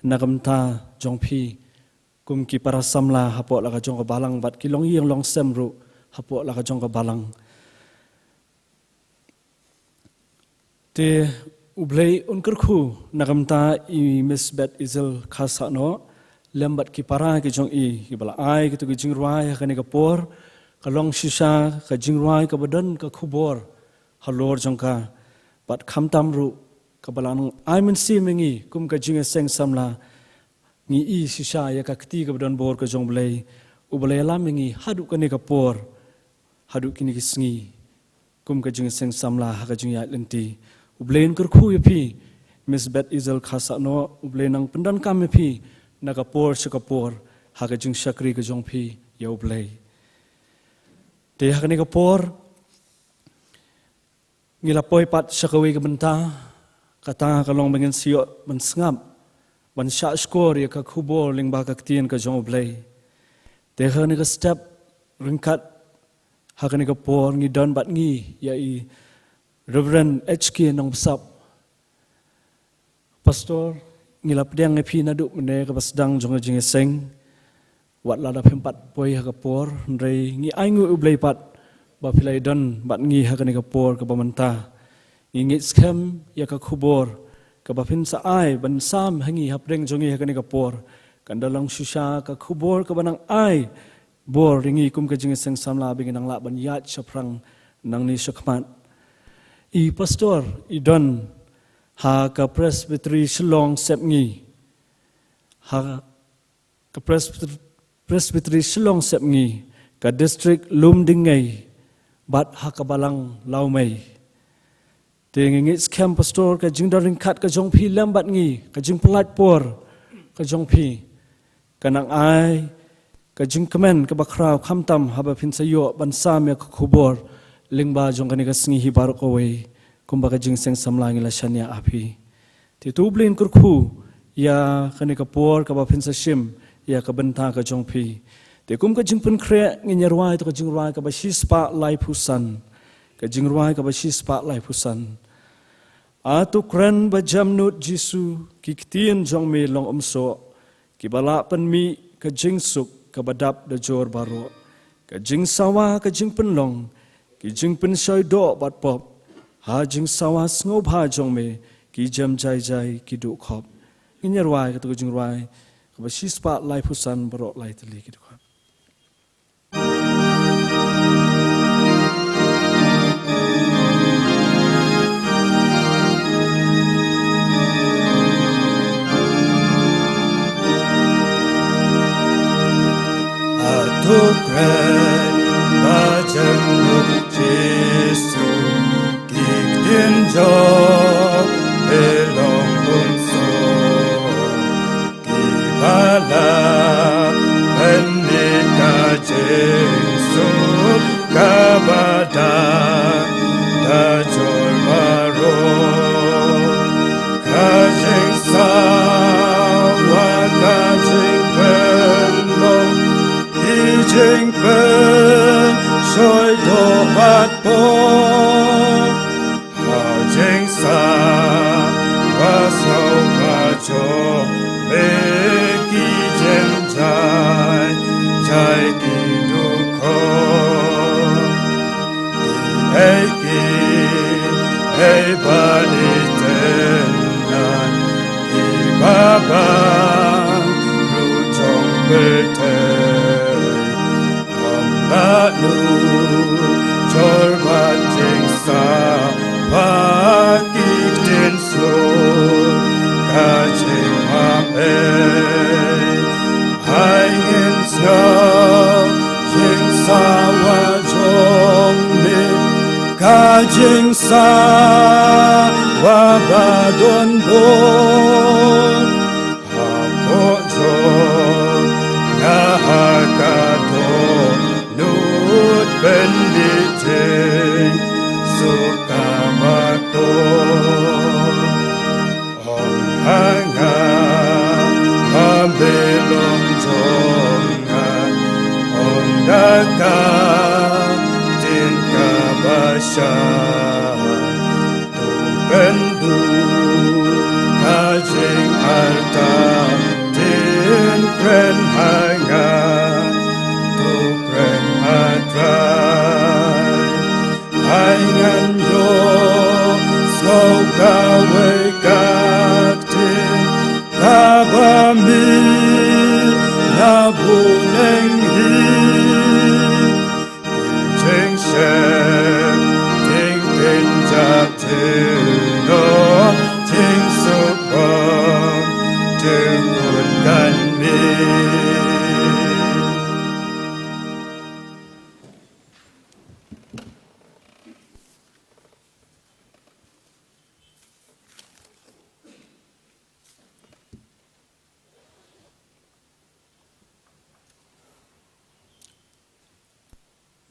nagam ta jong phi kum ki para samla hapo la ka jong ka balang bat ki long yang long semru hapo la ka jong ka balang te ublei unkar khu nagam ta I Miss Bet Izel khasa no lembat ki para ki jong I ki bala ai ki tu ki jing ruai ka ni ka por ka long shisha ka jing ruai ka badan ka khubor halor jong ka bat kham tam ru ka bala nang ai men si mengi kum ka jing seng samla ngi I shisha ya ka kti ka badan bor ka jong blei u blei la mengi hadu ka ni ka por hadu ki ni ki sngi kum ka jing seng samla ha ka jing ya lenti u blei kar khu ya phi Miss Bet Izel khasa no u blei nang pendan kam ya phi nakapor sakapor haka jing sakri ka jong phi yau blai te haka ni kapor ngilapoi pat sakawi ka benta kata ka long bengen sio ban sngam ban sha skor ya ka khubor lingba ka tien ka jong blai te haka ni ka step ringkat haka ni kapor ngi don bat ngi ya I Reverend HK nong sap pastor ngilap diang ngepi nadu mene ka basdang jong jing seng wat lada pempat poi ha kapor ndrei ngi aingu ublei pat ba pilai don bat ngi ha ka ni kapor ka bamanta ngi scam ya ka khubor ka ba phin sa ai ban sam hangi hapreng jongi ha ka ni kapor kan dalang susha ka khubor ka banang ai bor ringi kum ka jing seng samla bing nang la ban yat chaprang nang ni shakmat I pastor I don ha ka presbytery Shillong sep ngi ha ka presbytery Shillong sep ngi ka district Lumdingai bat ha ka balang laumai te ngi scam pastor ka jingdaring khat ka jong phi lambat ngi ka jing plat por ka jong phi kanang ai ka jing komen ka bakrau khamtam ha ba phin sayo ban sam ya ka khubor lingba jong ka ni ka sngi hi bar ko wei kumba ka jing seng samlang ila shania api ti tu blin kur khu ya kani ka por ka ba phin sa shim ya ka benta ka jong phi te kum ka jing pun khre ngi nyarwai to ka jing rwai ka ba shi spa lai phusan ka jing rwai ka ba shi spa lai phusan a tu kran ba jamnut jisu ki ktien jong me long omso ki bala pan mi ka jing suk ka badap da jor baro ka jing sawa ka jing pen long ki jing pen shoi do bat pop ha jing sawa sngo bha jong me ki jam jai jai ki du khop inyar wai ka tu jing wai ka ba shi spa lai phusan baro lai tli ki du khop Atukran bajam Jesu kiktin jo elong bunso kibala penika Jesu kabada dajol maro kajing sawa kajing penlong Jing ben soi do bat po ha jing sa wa so ka jo me ki jen jai jai ki du ko hey ki hey body ten nan ki baba ru jong be Lalu jorban jing sa pakik din slur kajing mape hai ngin snow jing sa wa jong li kajing sa wa badon bon hapo jong ngahakadon Bendice เชิญทิ้งเป็นจะถึงโนทิ้งสุขถึงอุ่นกันมี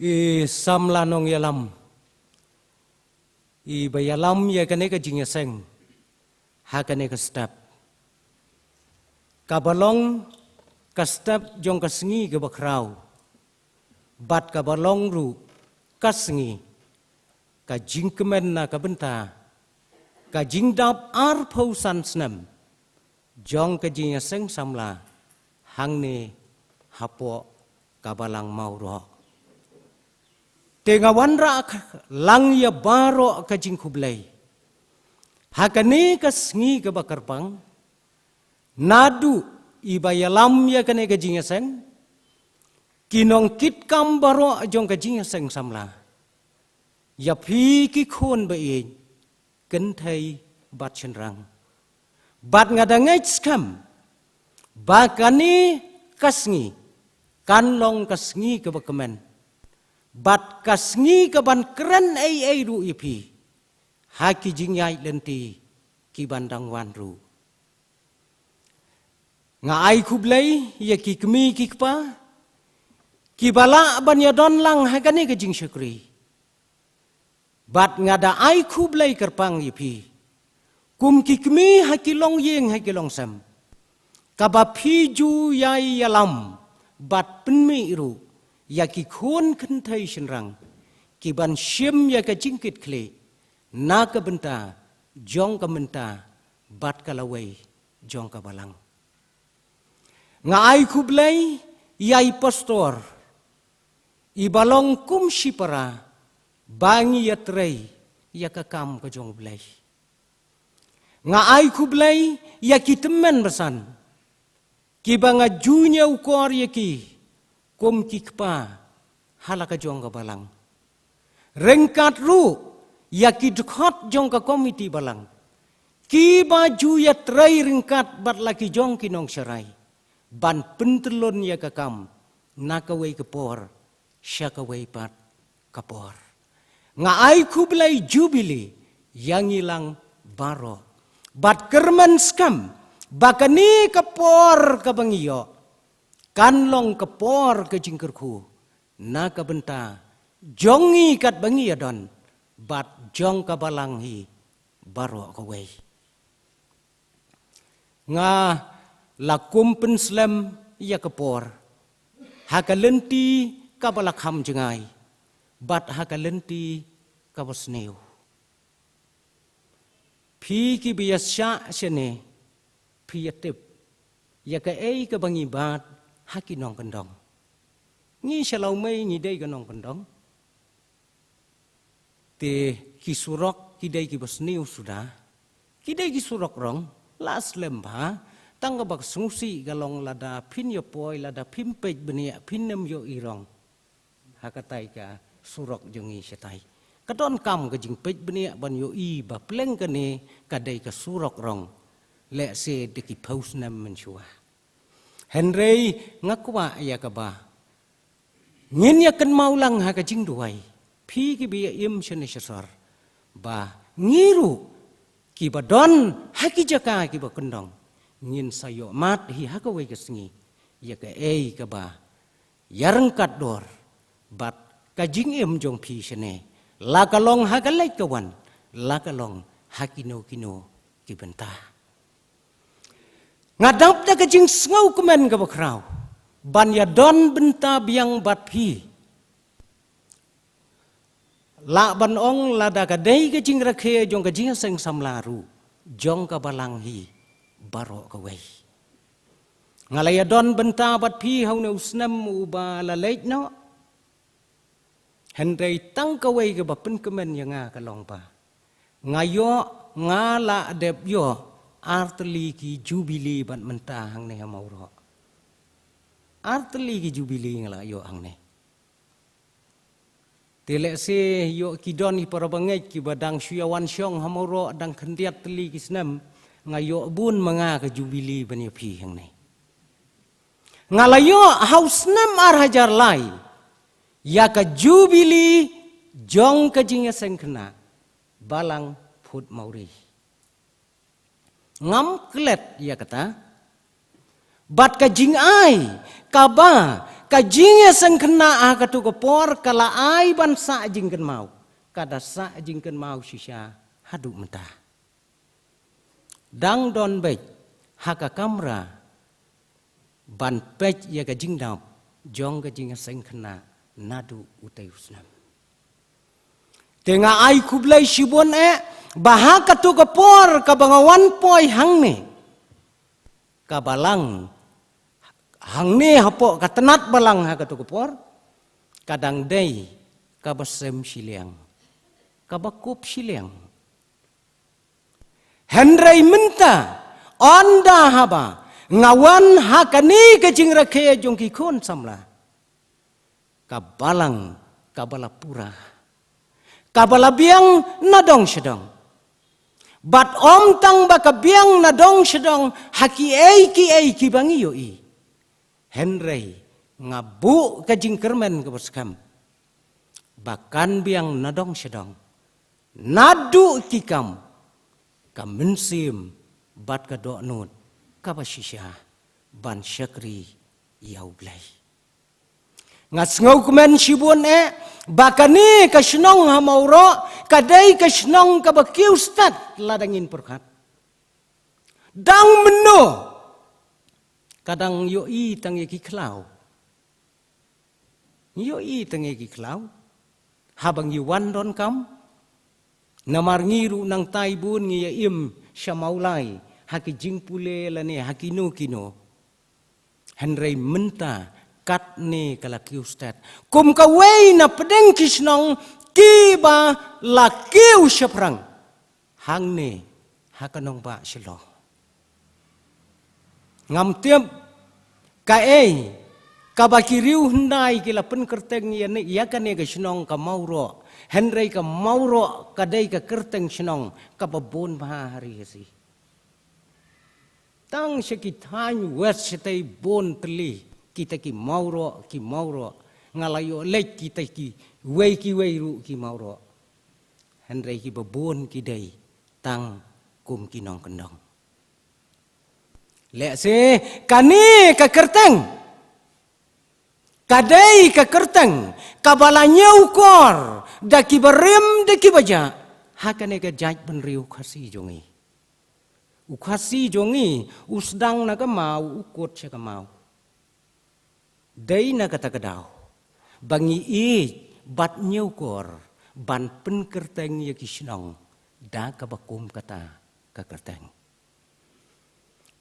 I samlanong yalam I bayalam ya kaneka jingaseng ha kaneka step kabalong ka step jong kasngi ke bakrau bat kabalong ru kasngi ka jingkemen na ka benta ka jingdap ar pausan snem jong ka jingaseng samla hangne hapo kabalang mauro Tengawan ra lang ya baro ka jingkublay. Hakane ka sngi ka bakarpang. Nadu ibayalam ya kane ka jingaseng. Kinong kit kam baro jong ka jingaseng samla. Ya pi ki khon ba e kan thai bat chenrang. Bat ngadangay skam. Bakane kasngi kanlong kasngi ka bakamen. Bat kasngi kaban keren ai ru ipi haki jingyai lenti ki bandang wan ru nga ai kublai ya ki kmi ki kpa ki bala ban ya don lang hakane ka jing syukri bat ngada ai kublai kerpang ipi kum ki kmi haki long yeng haki long sam kaba phiju yai yalam bat penmi ru ya ki khun kan thai shenrang ki ban shim ya ka jingkit kle na ka benta jong ka menta bat kalawai jong ka balang nga ai kublai yai pastor i balong kum shipara bangi yatrei ya ka kam ka jong blai nga ai kublai ya ki temen besan ki banga junya ukor ya ki kum kikpa halaka jong ka balang rengkat ru yaki dkhot jong ka komiti balang ki baju ya trai rengkat bat laki jong kinong serai ban pentelon ya kakam nakawai kepor syakawai pat kapor ngai kublai jubili yang ilang baro bat kerman skam bakani kapor kabangiyo kanlong kepor ke jingkerku na ka benta jongi kat bangi adon bat jong ka balang hi baro ka wei nga lakum penslam ya kepor hakalenti ka balakham jengai bat hakalenti ka bosneu phi ki biasya sene phi yatip ya ka ei ka bangi bat haki nong kendong ngi shalau mai ngi dei ka nong kendong te ki surok ki dei ki bosniu sudah ki dei ki surok rong las lembha tang ka bak sungsi galong lada phin yo poi lada phimpej benia phinnem yo irong hakatai ka surok jongi setai kadon kam ka jingpej benia ban yo I ba pleng ka ne ka dei ka surok rong le se de ki paus nam menchua Henry ngakwa ya kaba ngin ya kan maulang ha ka jing duai phi ki bi im shene shasar ba ngiru ki badon ha ki jaka ki ba kendong ngin sayo mat hi ha ka wei ka sngi ya ka ei ka ba yarang kat dor bat ka jing im jong phi shene la ka long ha ka lai ka wan la ka long ha kino ki benta ngadap da ka jing ngau kemen ka bakrau ban ya don benta biang bat phi la ban ong la da ka dei ka jing rakhe jong ka jing seng samlaru jong ka balang hi baro ka wei ngalaya don benta bat phi hau ne usnam u ba la leit no hendai tang ka wei ka ba pen kemen ya nga ka long pa ngayo ngala dep yo arteli ki jubili ban menta hang ne mauro arteli ki jubili ngala yo hang ne Telek se yo kidon ni para bangai ki badang syuyawan syong hamoro dang kendiat teli kisnam ngayo bun menga ke jubili bani pi hang nei. Ngalayo hausnam ar hajar lai ya ke jubili jong ke jinga sengkena balang put mauri. Ngam klet ya kata bat ka jing ai kaba ka jing sang kena ka tu por kala ai ban sa jing ken mau kada sa jing ken mau shisha hadu mentah dang don bej haka kamera ban pej ya ka jing dau jong ka jing sang kena nadu utai usnam tenga ai kublai shibon bahaka tu por ka bangawan poi hang ne ka balang hang ni hapo katenat balang ha katu kupor kadang dei kabasem siliang kabakup siliang Henry minta onda haba ngawan hakani kecing rakhe jongki kon samla kabalang kabalapura kabalabiang nadong sedong bat om tang bakabiang nadong sedong haki ki bangi yoi Henry ngabu kajing kermen ke boskam bahkan biang nadong sedang nadu kikam kamensim bat kadok nut kabasisya ban syakri yaublai ngasngau kemen sibun bakani kasnong hamauro kadai kasnong kabakiu stat ladangin perkat dang meno kadang yoi tangi ki klau yoi tangi ki klau habang yuwan don kam namar ngiru nang taibun ngi im syamaulai haki jingpule lane haki no kino Henry menta kat ne kala ki ustad kum ka wei na pedeng kisnong kiba la kiu seprang hang ne hakanong ba selo ngam tiap kae kabakiriu hendai kila pen kerteng ya ne ya kan ne kisnong ka mauro Henry ka mauro kadai ka kerteng snong ka babon ba hari si tang sekitan wes setai bon teli kita ki mauro ngalayo lek kita ki wei ru ki mauro Henry ki babon ki dai tang kum ki nong kendong lek se kani ka kerteng kadai ka kerteng kabalanya ukor daki berem daki baja hakane ka jaj benriu khasi jongi ukhasi jongi usdang na ka mau ukot sya ka mau dai na kata kadau bangi i bat nyukor ban pen kerteng ya kisnong da ka bakum kata ka kerteng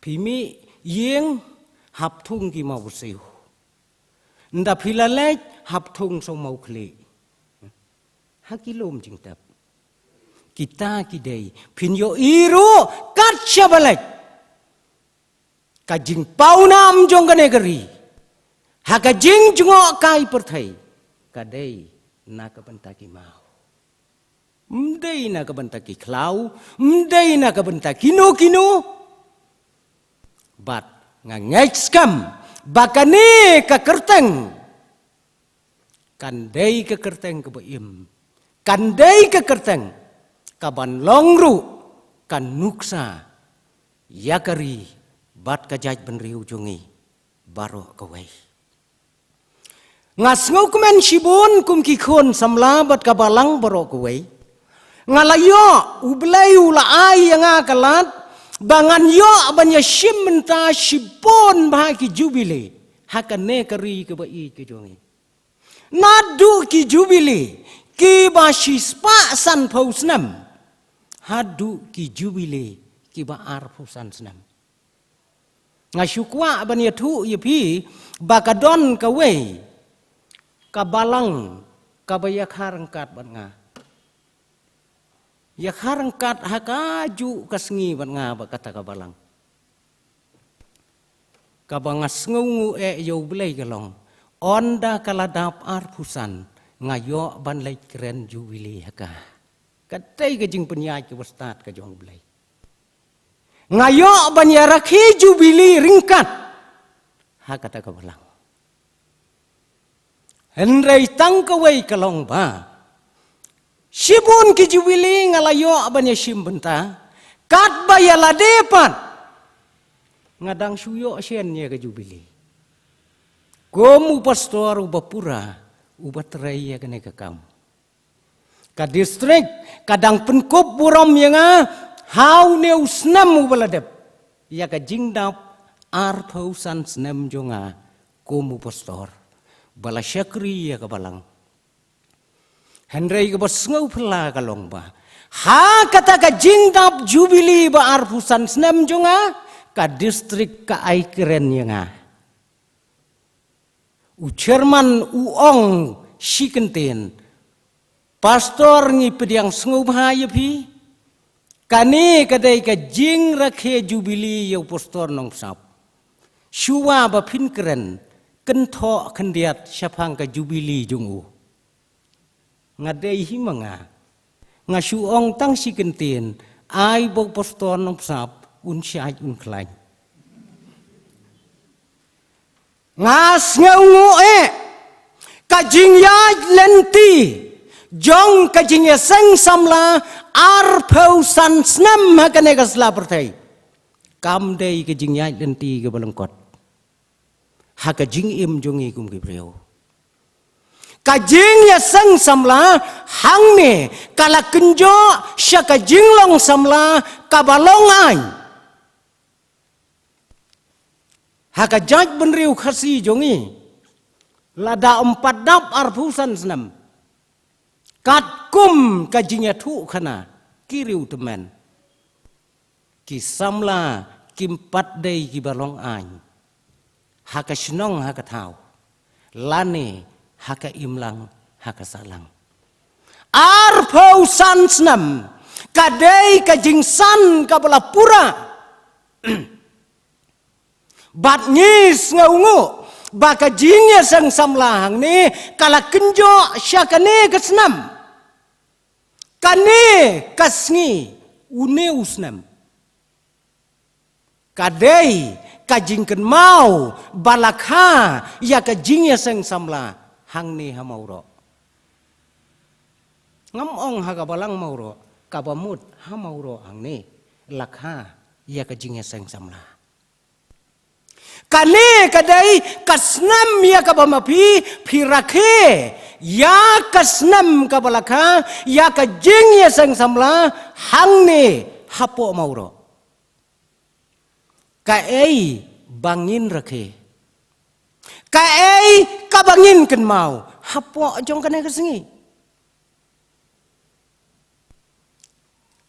pimi yeng hap thung ki mau siu nda philalek hap thung so mau khli hakilom jingtap kita kidai pinyo iru kat syabalek kajing paunam jong ka negeri hakajing jungok kai perthai kadai na ka bentaki mau mdei na ka bentaki klau mdei na ka bentaki kino bat ngangek skam bakane ka kerteng kandai ka kerteng ka baim kandai ka kerteng kaban longru kan nuksa yakari bat kajaj benriu jungi baro kawai ngasngau kemen sibun kum kikon samla bat kabalang baro kawai ngalayo ublai ulai yang akalat bangan yo abanya shimenta sibon bahaki jubile hakane kari ke bai ke jungi nadu ki jubile ki bashi spa san pausnam hadu ki jubile ki ba ar pausan snam ngasyukwa ban yatu yepi bakadon kawe kabalang kabayak harangkat ban nga yak harangkat hakaju kasngi ban nga ba kata kabalang kabangas ngungu yo blay galong onda kaladap ar pusan ngayo ban lay keren jubili haka katay ka jing penyay ke wastat ka jong blay ngayo ban ya rakhi jubili ringkat haka ta ka balang henrei tang ka wei kalong ba sibun ki jubili ngalayo ban ya simbenta kat ba ya ladepan ngadang suyo sien ya ka jubili komu pastor ubapura ubatray ya kene kakam ka distrik kadang penkop buram yang hau ne usnam ubaladep ya ka jingdap ar pausan snem jonga komu pastor bala syakri ya ka balang henrei ka basngau pela kalong ba ha kata ka jingdap jubili ba ar pausan snem jonga ka distrik ka ai keren yang Chairman uong sikenten pastor ngi pediang sengubha yapi kani kadai ka jing rakhe jubili yo pastor nong sap shuwa ba phin keren kentho khendiat syapang ka jubili jungu ngadai himanga ngasu ong tang sikenten ai bo pastor nong sap un syai un klain ngas ngungu kajing ya lenti jong kajing ya seng samla ar pausan snam hakane kasla pertai kam dei kajing ya lenti ke balengkot hakajing im jongi kum ke breu kajing ya seng samla hang ne kala kenjo sya kajing long samla kabalongai haka jaj benriu khasi jongi lada 4 dap arpusan senam kat kum kajinya thu khana kiriu temen ki samla kimpat dei ki balong ain haka shnong haka thau lane haka imlang haka salang arpusan senam kadei kajingsan kabala pura bat ngis ngaungu baka jingnya sang samlahang ni kala kenjo syakane kesnam kane kasngi une usnam kadai kajingken mau balakha ya kajingnya sang samla hang ni hamauro ngamong haga balang mauro kabamut hamauro hang ni lakha ya kajingnya sang samla kane kadai kasnam ya kabamapi pirakhe ya kasnam kabalaka ya kajing ya sang samla hangne hapo mauro kaei bangin rakhe kaei kabangin ken mau hapo jong kane kesengi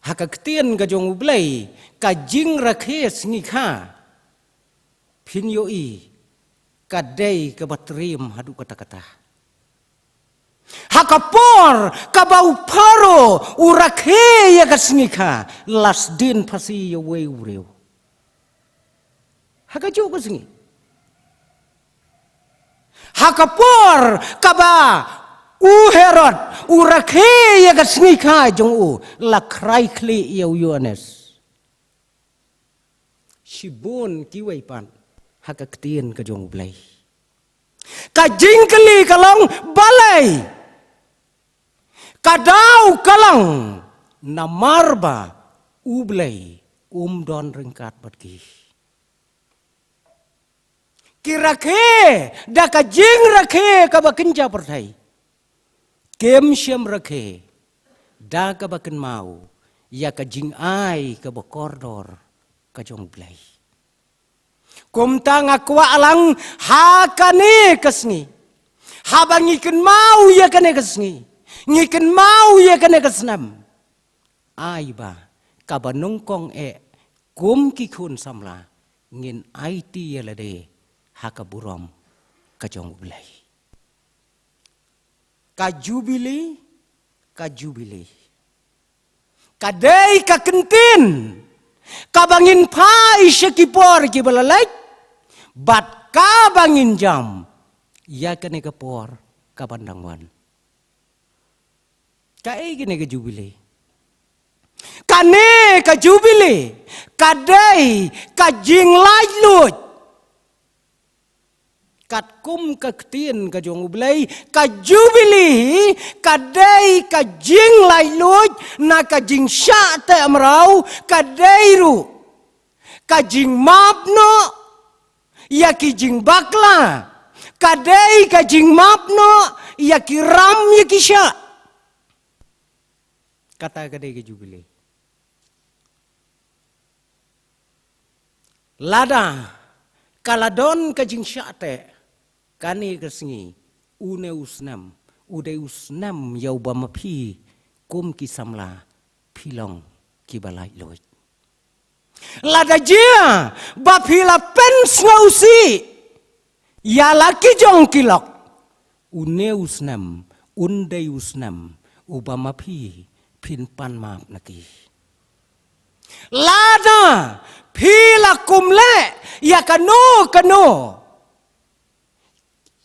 hakaktian ka jong ublai kajing rakhe sengi kha Pinyoi kadai kebatrim hadu kata-kata. Hakapor kabau paro urakhe ya kasngika lasdin pasi ya wei ureu. Hakajo kasengi. Hakapor kaba uherot urakhe ya kasngika jong u lakrai kli ya uyones. Shibun kiwei pan. Haka ketien ke jong blai kajing keli kalong balai kadau kalang namarba ublai don rengkat batki kirakhe da kajing rakhe kabakenja pertai kem syam rakhe da kabaken mau ya kajing ai kabakordor kajong blai kumta ngakwa alang hakane kesngi habangiken mau ya kane kesngi ngiken mau ya kane kesnam aiba kabanungkong kum kikun samla ngin IT yalade hakaburom kajong ulai kajubili kadai kakentin kabangin pai syakipor ki balalai bat kabangin jam ya kene kapor kabandangwan Kai gini ke jubile. Kane ke jubile. Kadai ke jing lai lut. Kat kum ke ketien ke jong ublay. Ke jubile. Kadai ke jing lai lut. Na ke jing syak te amrau. Kadai ru. Ke jing map no. Ya ki jing bakla. Kadai ke jing map no. Ya ki ram ya ki syak. Kata kadai ke jubile. Lada kaladon ke jing syate kani ke singi une usnam ude usnam yau bamapi kum ki samla pilong ki balai loy. Lada jia bapila pens ngausi ya laki jong kilok une usnam unde usnam ubamapi pinpan map naki. Lada pila kumle ya kano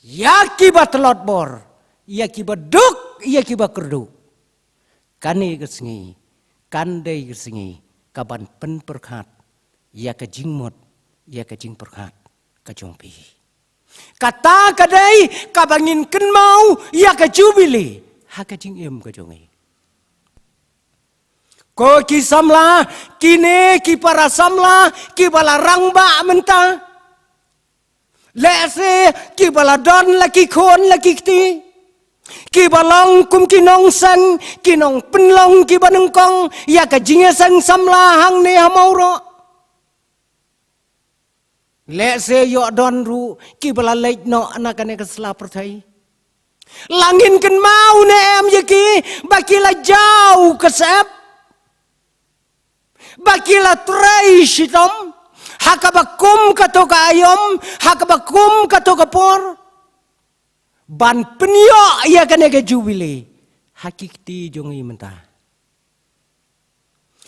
ya kibat telot bor ya kibat duk ya kibat kerdu kani kesengi kandai kesengi kaban pen perkat ya ke jingmot ya ke jing perkat ke jongpi kata kadai kabangin ken mau ya ke jubili ha ke jing em ke jongi. Ko ki samla, kine ki para samla, ki bala rangba menta. Lese ki bala don la ki kon la ki kti. Ki balong kum ki nong sang, ki nong penlong ki baneng kong, ya ka jinge sang samla hang ne hamauro. Lese yo don ru, ki bala leit no anakane kesela pertai. Langin ken mau ne em yaki, bakila jauh kesep. Bakila tray sitom, hakabakum katoka ayom, hakabakum katoka por. Ban penyo ia kanega jubile, hakikti jongi menta.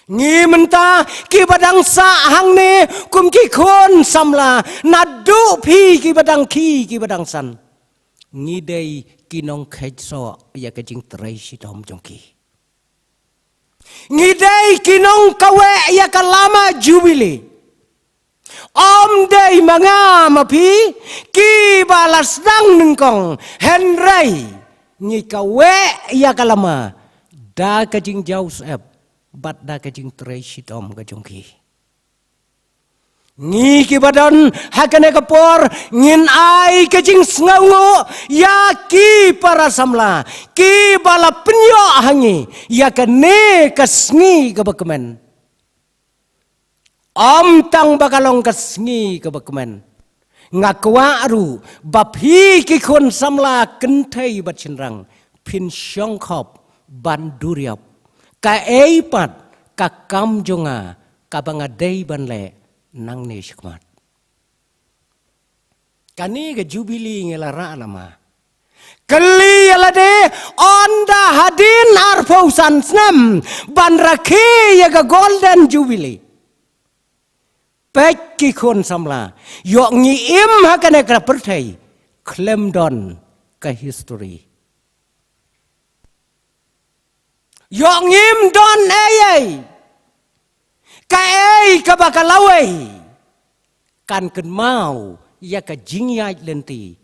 Ngi menta ki badang sa hangne kum ki kon samla, nadu pi ki badang badang san. Ngi dei kinong khetso ia kajing tray sitom jongki. Ngidai kinong kawe ya kalama jubile. Om day mga mapi ki balas dang nengkong henry ngi kawe ya kalama da kajing Joseph bat da kajing Tracy Tom kajongki. Ngi ki badan hakane kapor ngin ai kajing sngaungo ya ki para samla ki bala penyo hangi ya kane kasngi kabakmen om tang bakalong kasngi kabakmen ngakwa aru baphi ki kon samla kenthai bat chinrang pin syong khop ban duriap ka eipat ka kam jonga ka bangadei ban le nang ne shikmat kani ke jubili ngelara nama kali alade onda hadin arfausan snam ban rakhi ya ga golden jubili pekki kon samla yo ngi im hakane kra perthai klemdon ka history yo ngim don ayai Kai ka bakalaway kan ken mau ya ka jingyai lenti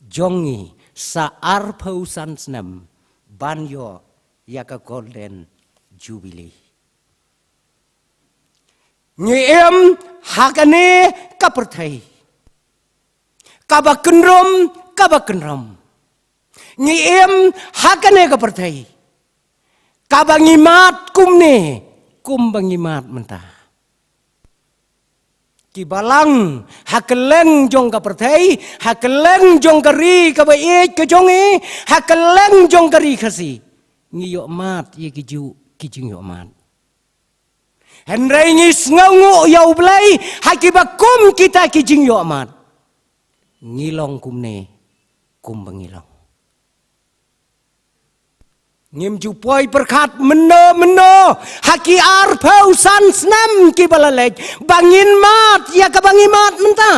jongi sa arpausan snam banyo ya ka golden jubilee ngiem hakane ka perthai ka bakenrom ngiem hakane ka perthai ka bangimat kumne kum bangimat mentah. Ki balang hakeleng jong ka perthai, hakeleng jong kari ka baik ka jongi, hakeleng jong kari khasi. Ngi yo mat ye ki ju ki jing yo mat. Henry ngi sngaungu ya ublai hakibakum kita ki jing yo mat. Ngilong kumne kum bangilong. Ngim jupoi perkat meno haki arpau san snam ki balalek bangin mat ya ka bangi mat menta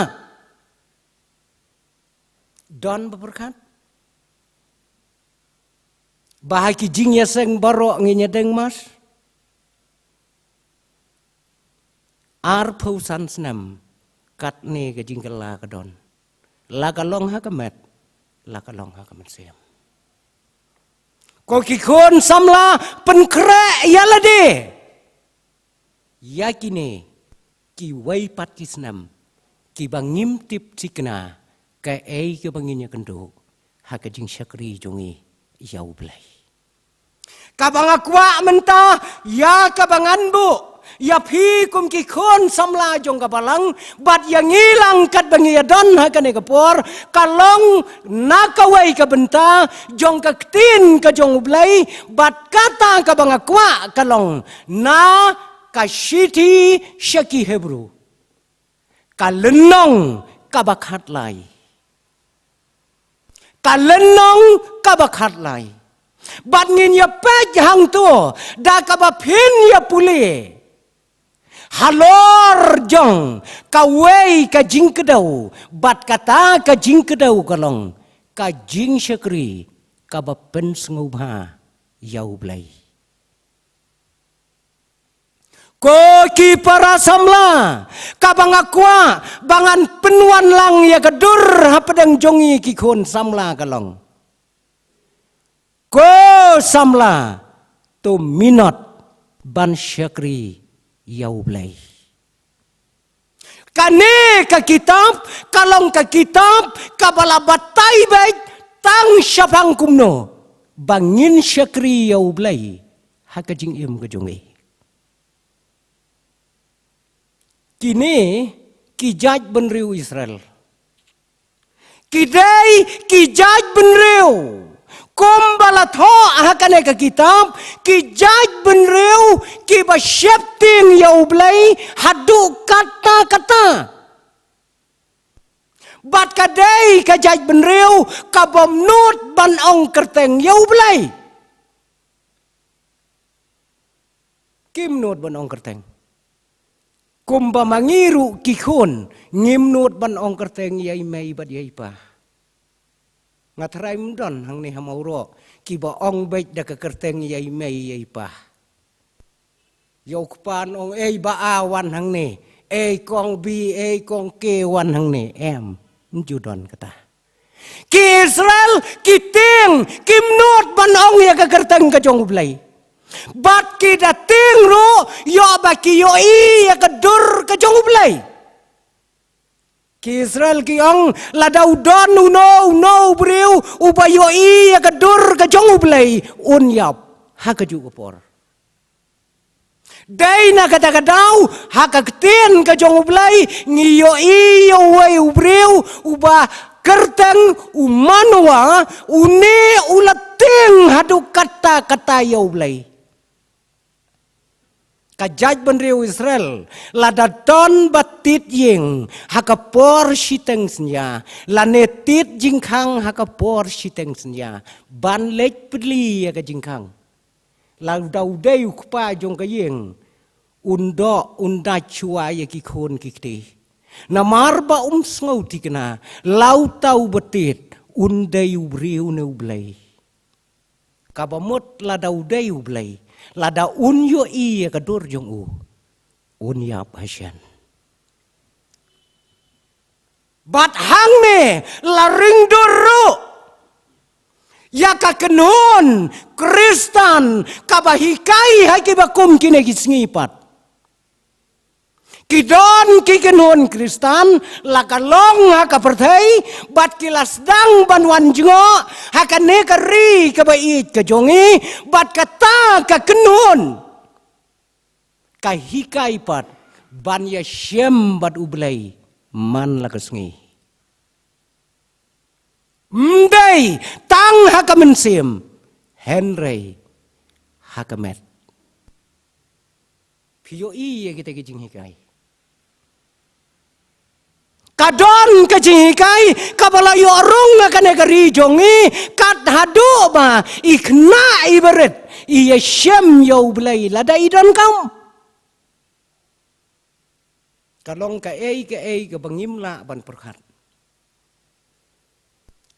don berkat bahaki jingya seng barok nginya deng mas. Ar pausan senam kat ne ke jingkela kadon. La kalong ha kamet, la kalong ha kamet siam. Ko kikon samla penkre yala de. Yakine ki wai pat ki senam ki bangim tip cikna ka ei ke banginya kendo ha ke jing syakri jongi yau belai. Kabang akwa mentah ya kabangan bu. Ya pi kum ki kon samla jong kabalang bat yang hilang kat bangi don ha kane kapor kalong nakawai ka benta jong ka tin ka jong blai bat kata ka bang akwa kalong na ka shiti syaki hebru ka lenong ka bakhat lai ka lenong ka bakhat lai bat ngin ya pej hang tu da ka ba phin ya puli halor jong kawai ka jing kedau bat kata ka jing kedau kalong ka jing syakri ka ba pen sengubha yau blai ko ki para samla ka bangakwa bangan penuan lang ya kedur ha pedang jongi ki kon samla kalong ko samla to minot ban syakri yau blai. Kane ka kitab, kalong ka kitab, kabala batai baik, tang syapang kumno, bangin syakri yau blai, haka jing im ke jongi. Kini, kijaj benriu Israel. Kidai kijaj benriu. Kom balat ho hakane ka kitab ki jaj benreu ki ba syepting yau blai hadu kata-kata bat kadai ka jaj benreu ka bomnut ban ong kerteng yau blai kim nut ban ong kerteng kum ba mangiru ki khon ngim nut ban ong kerteng yai mai bat yai pa ngatarai mdon hang ni hamauro ki ba ong baik da ka kerteng yai mei yai pa yok pan ong ei ba awan hang ni ei kong bi ei kong ke wan hang ni em judon kata ki Israel ki ting kim not ban ong ya ka kerteng ka jong blai bat ki da ting ro yo ba ki yo i ya ka dur ka jong blai ki Israel ki ang ladau don no briu ubayo i ya kadur ka jong blai unyap ha ka ju por dai na kata kadau ha ka tin ka jong blai ngiyo i yo wai briu uba kerteng umanwa uni ulating hadu kata yo blai kajaj benriu Israel lada don batit ying hakapor siteng senya lanetit jingkang hakapor siteng senya ban lek pedli ya ka jingkang ladau deu kpa jong ka ying undo unda chua ya ki khon ki kti namar ba sngo tikna lau tau batit undeu briu ne blai kabamot ladau deu blai lada unyo i ka dur jong u unya pasien bat hang me la ring duru ya ka kenon Kristan kabahikai hai ki bakum kine gisngipat kidon ki kenon Kristan la kalong ha ka perthai bat kilas dang banwan jongo ha ka ne ka ri ka bait ka jongi bat kata ka kenon ka hikai pat ban ya syem bat ublai man la kasngi mdai tang ha ka mensim Henry ha ka met piyo i ya kita kijing hikai kadon kajikai kabala yo rung ka negari jongi kat hadu ma ikna ibaret iya syem yo blai lada idon kam kalong ka ei ka bangimla ban perkhat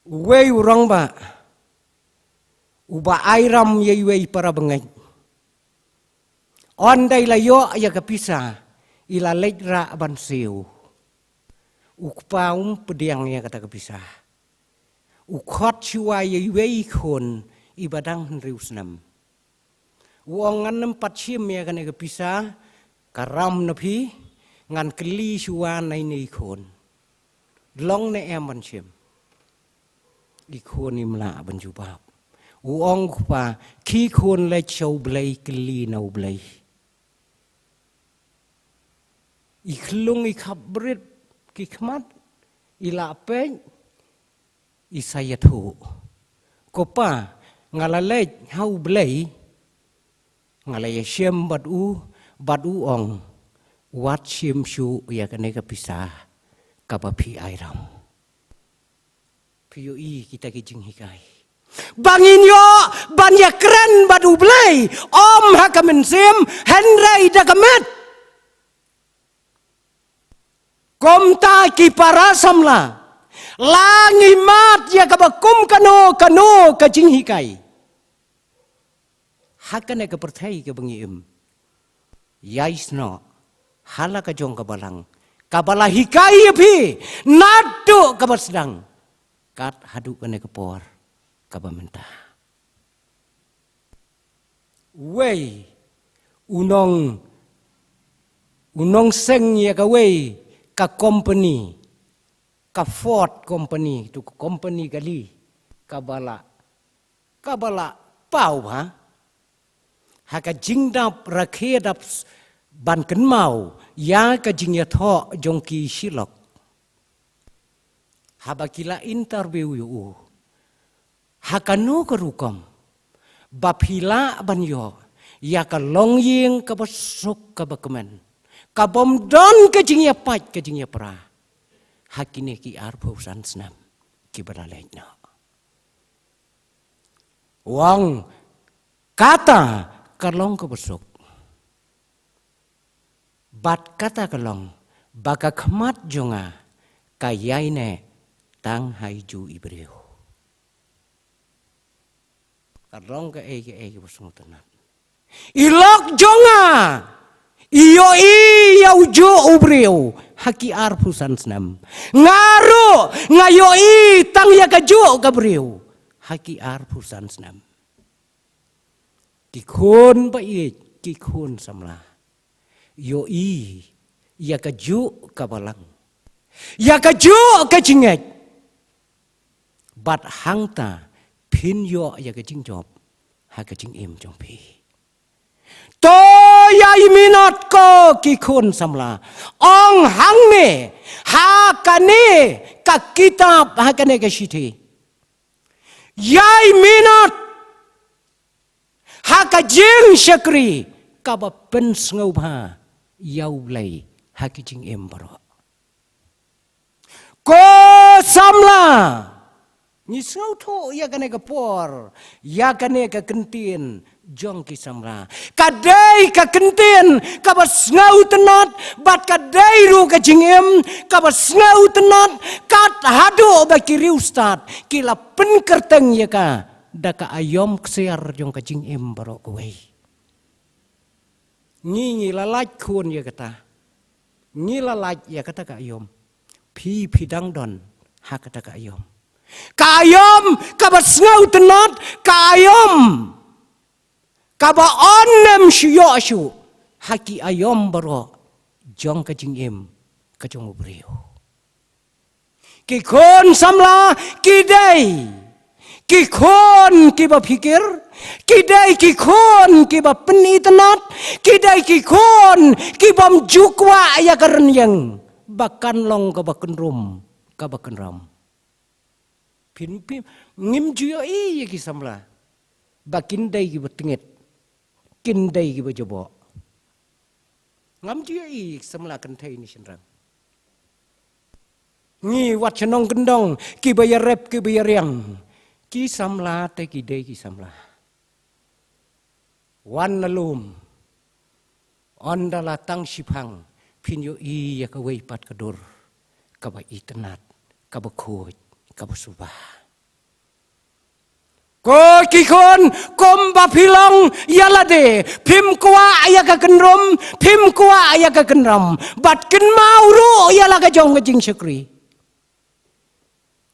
wei urang ba uba airam yaiwei para bengai. Ondai layo ya kapisa ila legra ban seu. Ukpaum pediang ya kata kapisa. Ukot chua yaiwei kon ibadang henriusnam. Uangan nempat sim ya kan kapisa karam napi ngan keli chua nai nei kon. Long ne em ban sim. Ikon imla ban jubab. Uong pa ki kon le chau blai keli nau blai. Iklung ikabrit kikmat ilape isayatu. Kopa ngalalej hau blai ngalaya siem badu ong wat siem shu ya kane kapisa kapapi airam. PUI kita kijing hikai. Bangin yo banya keren badu blai om hakamen sim henry dagamet. Komta ki para samla langi mat ya kabakum kano kajing hikai. Hakane ka perthai ka bangim. Yaisno hala ka jong kabalang. Kabala hikai api nado kabasdang. Kat hadu kane kapor kabamenta. Wei unong seng ya ka wei ka company ka Ford company tu company kali kabala pau ha haka jingdap rakhedap ban kan mau ya ka jingya tho jongki silok habakila interview yu hakanu kerukom bapila banyo ya ka longying ka basuk ka bakemen ka bom don ka jingya pat ka jingya pra hakine ki arpausan snam ki baralejna wang kata kalong ka basuk bat kata kalong baka khmat jonga kayai ne tang haiju ibreu kalong ka ege basungutanat ilok jonga iyo yau jo ubreu haki arpusan snam ngaru ngayo tang ya kajo kabreu haki arpusan snam kikon ba kikon samla yo ya kaju kabalang ya kaju kajinget bat hangta pin yo ya kajing job ha kajing im jong pi to ya iminat ko kikon samla ong hang me ha kane ka kitab ha kane ka shiti ya iminat ha ka jing shakri ka ba pen ngau ba yau lay ha ki jing em baro ko samla ni ngau tho ya kane ka por ya kane ka kentin jong ki samra kadai ka kentin ka bas ngau tenat bat kadai ru ka jingem ka bas ngau tenat kat hado ba ki riustat kila pen kerteng ya ka da ka ayom kser jong ka jingem baro kowe ngi lalaj kun ya kata ngi lalaj ya kata ka ayom pi dang don ha kata ka ayom ka bas ngau tenat ka ayom kaba onem shiyo ashu haki ayom baro jong ka jingem ka jong ubreo kikon samla kidai kikon kiba pikir kidai kikon kiba penitenat kidai kikon kibam jukwa ya karenyang bakan long ka bakan rum ka bakan ram pin ngim juyo ya ki samla bakin dai kiba tingit kindai ki bajobo ngam dia semla kentai ni senrang ni wat chenong gendong ki bayar rep ki bayar yang ki samla te ki dei ki samla wan nalum on dala tang sipang pinyo ya ka wei pat kadur ka ba itenat ka ba khoj ka ba subah Ko kikon kom bapilong yalade pim kwa ayaka kenrom pim kwa ayaka kenram bat ken mauru yalaka jong ka jing syakri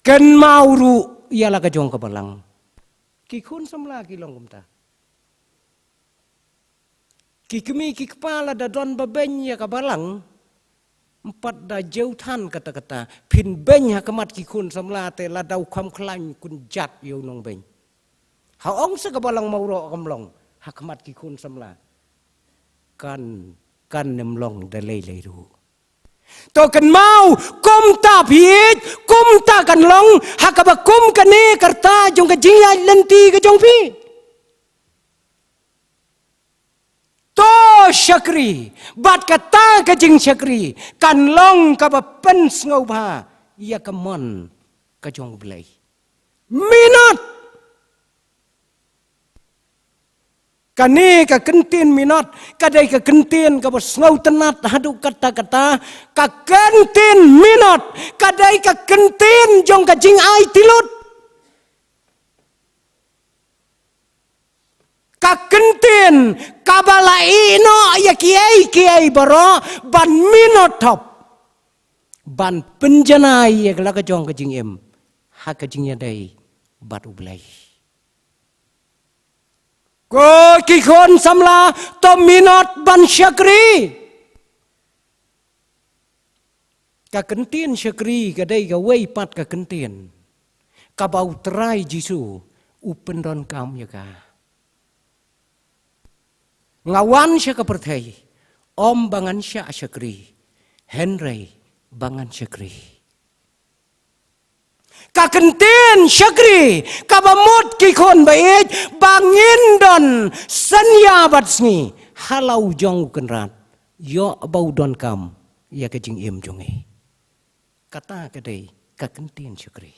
ken mauru yalaka jong ka balang kikon samla kilong kumta kikmi kikpala da don babeng ya ka balang empat da jauhan kata-kata pin beng ha kamat kikun samla te la dau kham khlan kun jat yo nong beng haong sa kabalang mauro kamlong hakmat kikun samla kan nemlong dalay layru to kan mau kum ta piit kum ta kan long hakaba kum kane karta jong ka jingya lenti ka jong pi to syakri bat kata ka jing syakri kan long ka ba pen ngau ba ya kamon ka jong blai minat kani ka kentin minat kadai ka kentin ka besngau tenat hadu kata-kata ka kentin minat kadai ka kentin jong ka jing ai tilut ka kentin ka balai no ya kiai baro ban minat top ban penjanai ya ka jong ka jing em ha ka jing ya dai bat ublai ko kikon samla to minot ban syakri ka kentin syakri ka dai ka wei pat ka kentin ka bau terai jisu upen don kam ya ka ngawan sya ka perthai om bangan sya syakri henry bangan syakri kakentin syakri kabamut kikon baik bangin don senya batsni halau jong kenrat yo bau don kam ya kejing im jongi kata kedai kakentin syakri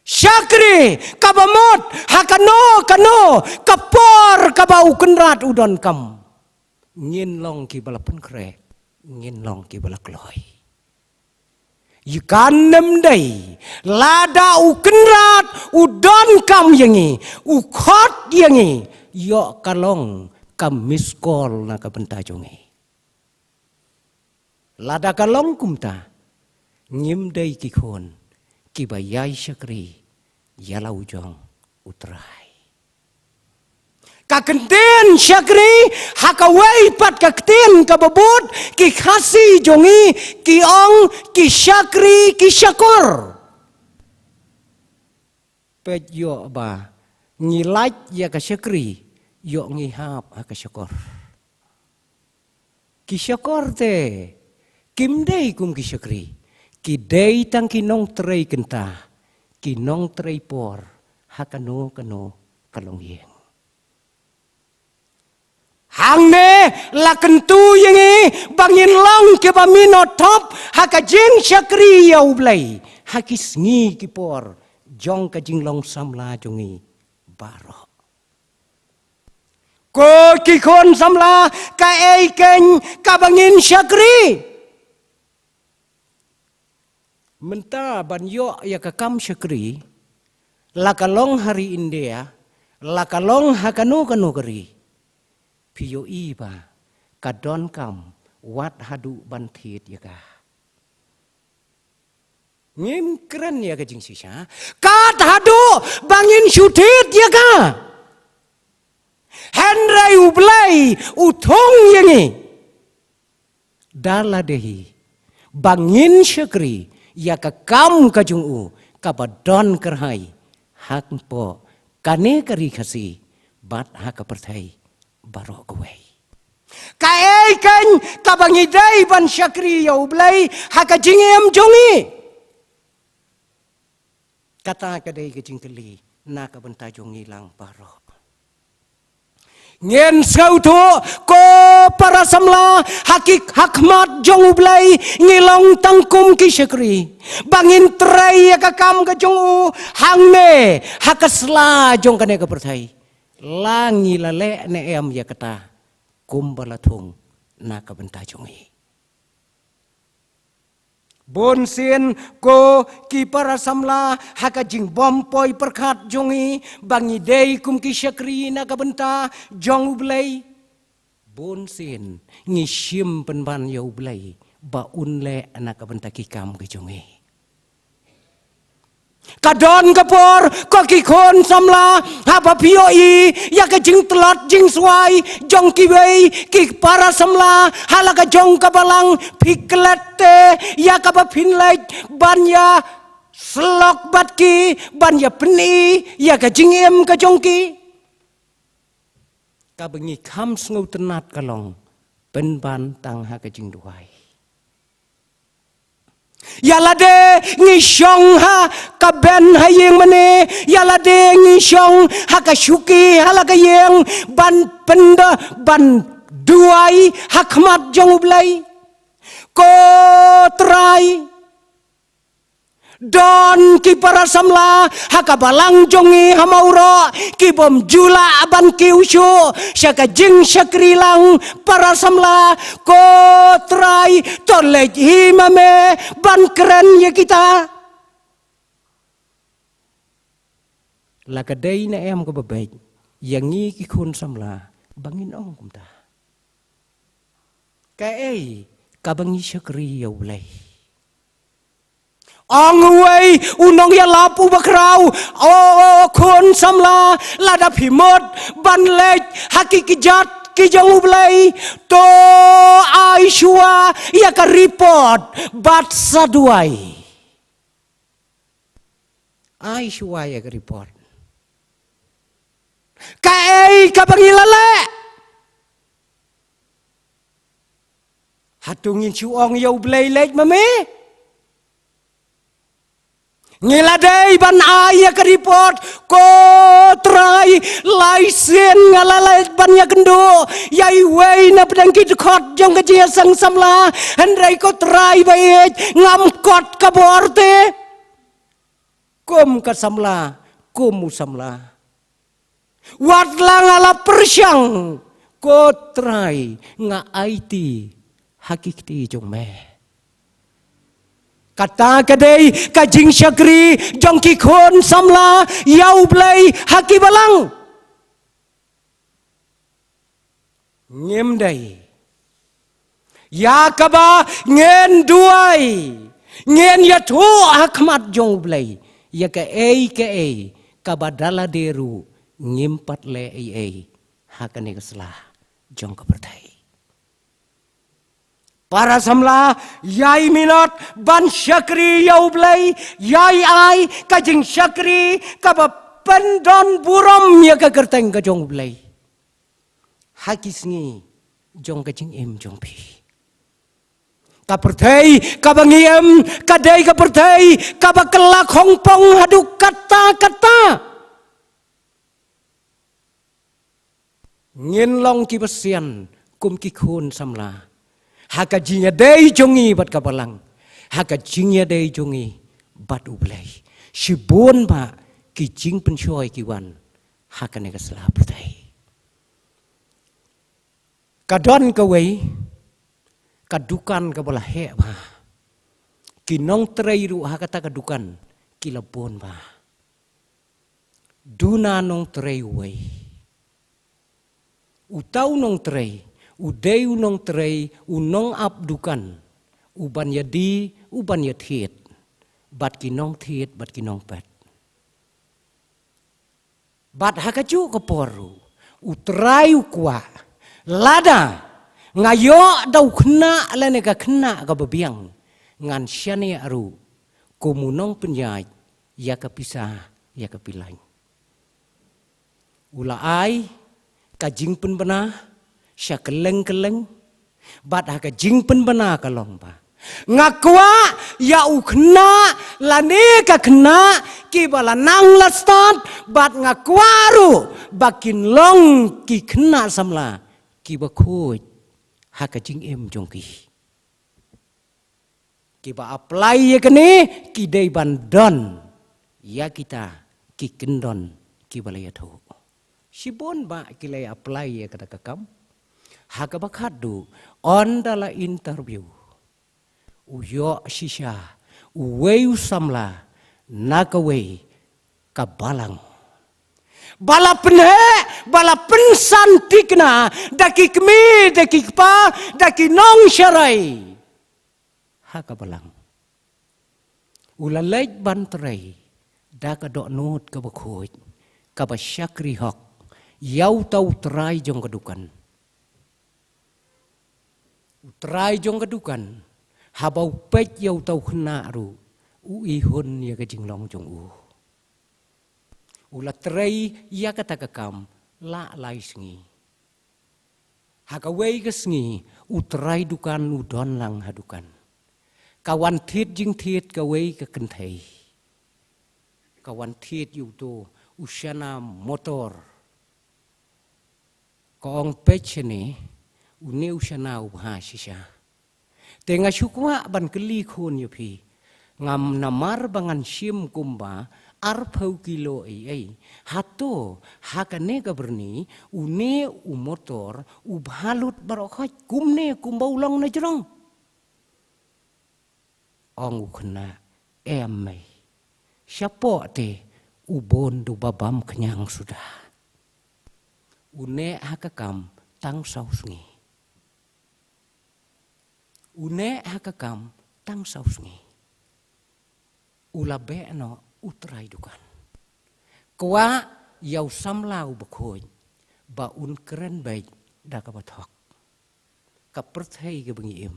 syakri kabamut hakano kapor kabau kenrat udon kam ngin long ki balapun kre ngin long ki balakloi Ikan nemdai lada ukenrat udon kam yangi ukot yangi yo kalong kam miskol na kabentajongi lada kalong kumta ngimdai kikon kibayai syakri yalau jong utrai kakenten syakri hakawai pat kakten kababut ki khasi jongi ki ong ki syakri ki syakor pet yo ba ngilaj ya ka syakri yo ngihap ha ka syakor ki syakor te kim dei kum ki syakri ki dei tang ki nong trei kenta ki nong trei por hakano kalong yeng hangne lakentu yengi bangin long ke bamino top haka jing syakri yau blai hakis ngi kipor jong ka jing long samla jongi baro ko kikon samla ka eiken ka bangin syakri menta banyo ya ka kam syakri lakalong hari India lakalong hakano kari piyo iba kadon kam wat hadu bantit ya ka ngim keren ya ka jing sisa kat hadu bangin syutit ya ka henry ublai utong yangi dala dehi bangin syakri ya ka kam ka jung u ka badon kerhai hak po kane kari khasi bat hak perthai baro kawai kae kan kabangidai ban syakri ya ublai haka jingem jongi kata kadai ke jingkeli na ka benta jongi lang baro ngen sautu ko para samla hakik hakmat jong ublai ngilong tangkum ki syakri bangin trai ka kam ka jong hangne hakasla jong kane ka perthai langi lale ne em ya kata kumbala thung na ka benta jongi Bon sen ko ki para samla haka jing bom poi perkat jongi bangi dei kum ki syakri na kabenta jong ublay. Bon sen ngi shim penban ya ublay ba unle na kabenta ki kam ki jongi. Kadon kapor ko ki kon samla hapa pioi ya ka jing telot jing swai jong ki wei ki para samla halaka jong kabalang piklete ya ka ba pinlek ban ya slok bat ki ban ya peni ya ka jing em ka jong ki ka bengi kam sngu tenat kalong pen ban tang ha ka jing duai. Yalade ngishong ha kaben hayeng mane yalade ngishong ha kashuki halaga yeng ban penda ban duai hakmat jong ublay ko trai don ki para samla hakabalang jongi hamauro ki bom jula ban ki usyo syaka jing syakri lang para samla ko trai tolej himame ban keren ya kita lakadai na em ko babaik yang ngi ki kun samla bangin ong kumta ka kabangi syakri ya ulai Ong wei unong ya lapu bakrau kun samla lada pimot ban lej haki kijat kijang ublay to aishua ya ka report bat saduai aishua ya ka report kabangilale hatungin chuong ya ublay lej mame Ngiladai ban aya ke report ko trai laisen ngalalait ban ya kendo yai wei na pedang kit khot jong ka jia sang samla handrai ko trai bai ngam kot ka borte kom ka samla komu samla wat lang ala persyang ko trai nga IT hakikti jong me kata kadai kajing syakri jong ki khon samla yau blai haki balang ngem dai ya kaba ngen duai ngen ya thu akmat jong blai ya ka kaba dala deru ngem pat le hakane keslah jong ka pertai para samla yai minot ban syakri yau blai yai ai kajing syakri kaba pendon burom ya ka kerteng ka jong blai hakisngi jong kajing em jong pi ka pertai ka bangiem kadai ka pertai ka bakelak hongpong haduk kata-kata ngin long ki besian kum ki khun samla haka jinya dei jongi bat kabalang haka jinya dei jongi bat ublai shibon ba ki jing pensyoi ki wan haka ne kaslah pertai kadon ka wei kadukan ka bola he ba ki nong trei ru haka ta kadukan ki labon ba duna nong trei wei utau nong trei udai unong trei unong abdukan uban yadi uban yathiet bat kinong thiet bat kinong pet bat hakaju kaporu utrai ukwa lada ngayo dau khna lene ka khna ka babiang ngan syane aru komunong penyai ya kapisa ya kapilain ulai kajing pen bena sya keleng-keleng bat haka jing pen bena kalong ba ngakwa ya ukhna lane ka khna ki bala nang lastat bat ngakwaru bakin long ki khna samla ki ba khoj haka jing em jongki ki ba apply ye kene ki dei bandon ya kita ki kendon ki bala ya tho sibon ba ki lay apply ye kata kakam haka bakadu on dala interview uyo shisha, uwei usamla, nakawei kabalang. Bala penhe, bala pensantikna, daki kmi, daki kpa, daki nong syarai. Hakabalang. Ulalait banterai, daka dok nut kabakhoy, kabasyakri hok, yau tau terai jong kedukan. Terai jong kedukan, habau pet yau tau kena ru, uihun ya kejinglong jong Ula terai ya kata kekam, la lai sengi. Hakawei ke sengi, uterai dukan udon lang hadukan. Kawan tit jing tit kawei ke kentai. Kawan tit yu tu usyana motor. Kaong pechene uni usyana ubha shisha. Tengah syukwa ban keli khun yupi. Ngam namar bangan sim kumba arpau kilo ai. Hato hakane kaberni une motor ubhalut barokhaj kumne kumba ulang na jerong. Ong ukna emai. Siapa te ubon du babam kenyang sudah. Une hakakam tang sausngi. Une hakakam tang sausngi. Ulabe no utrai dukan. Kwa yau samlau bakhoi ba un keren baik da ka bathok. Ka perthai ke bengi im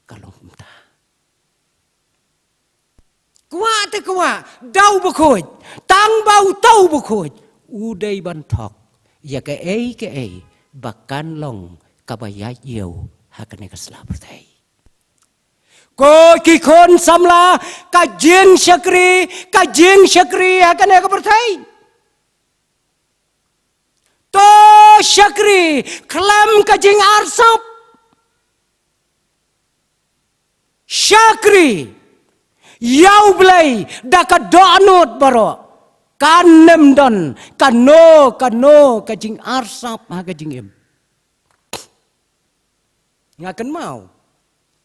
kalong kumta. Kwa te kwa dau bakhoi tang bau tau bakhoi udai banthok ya ke ei bakan long ka bayai yeu hakane ka sla perthai. Ko ki khon samla ka jing syakri akan ya kepertai. To syakri kelam ka jing arsap. Syakri yau belai da ka donut baro. Kanem don kano ka jing arsap ha ka jing im. Ngakan mau.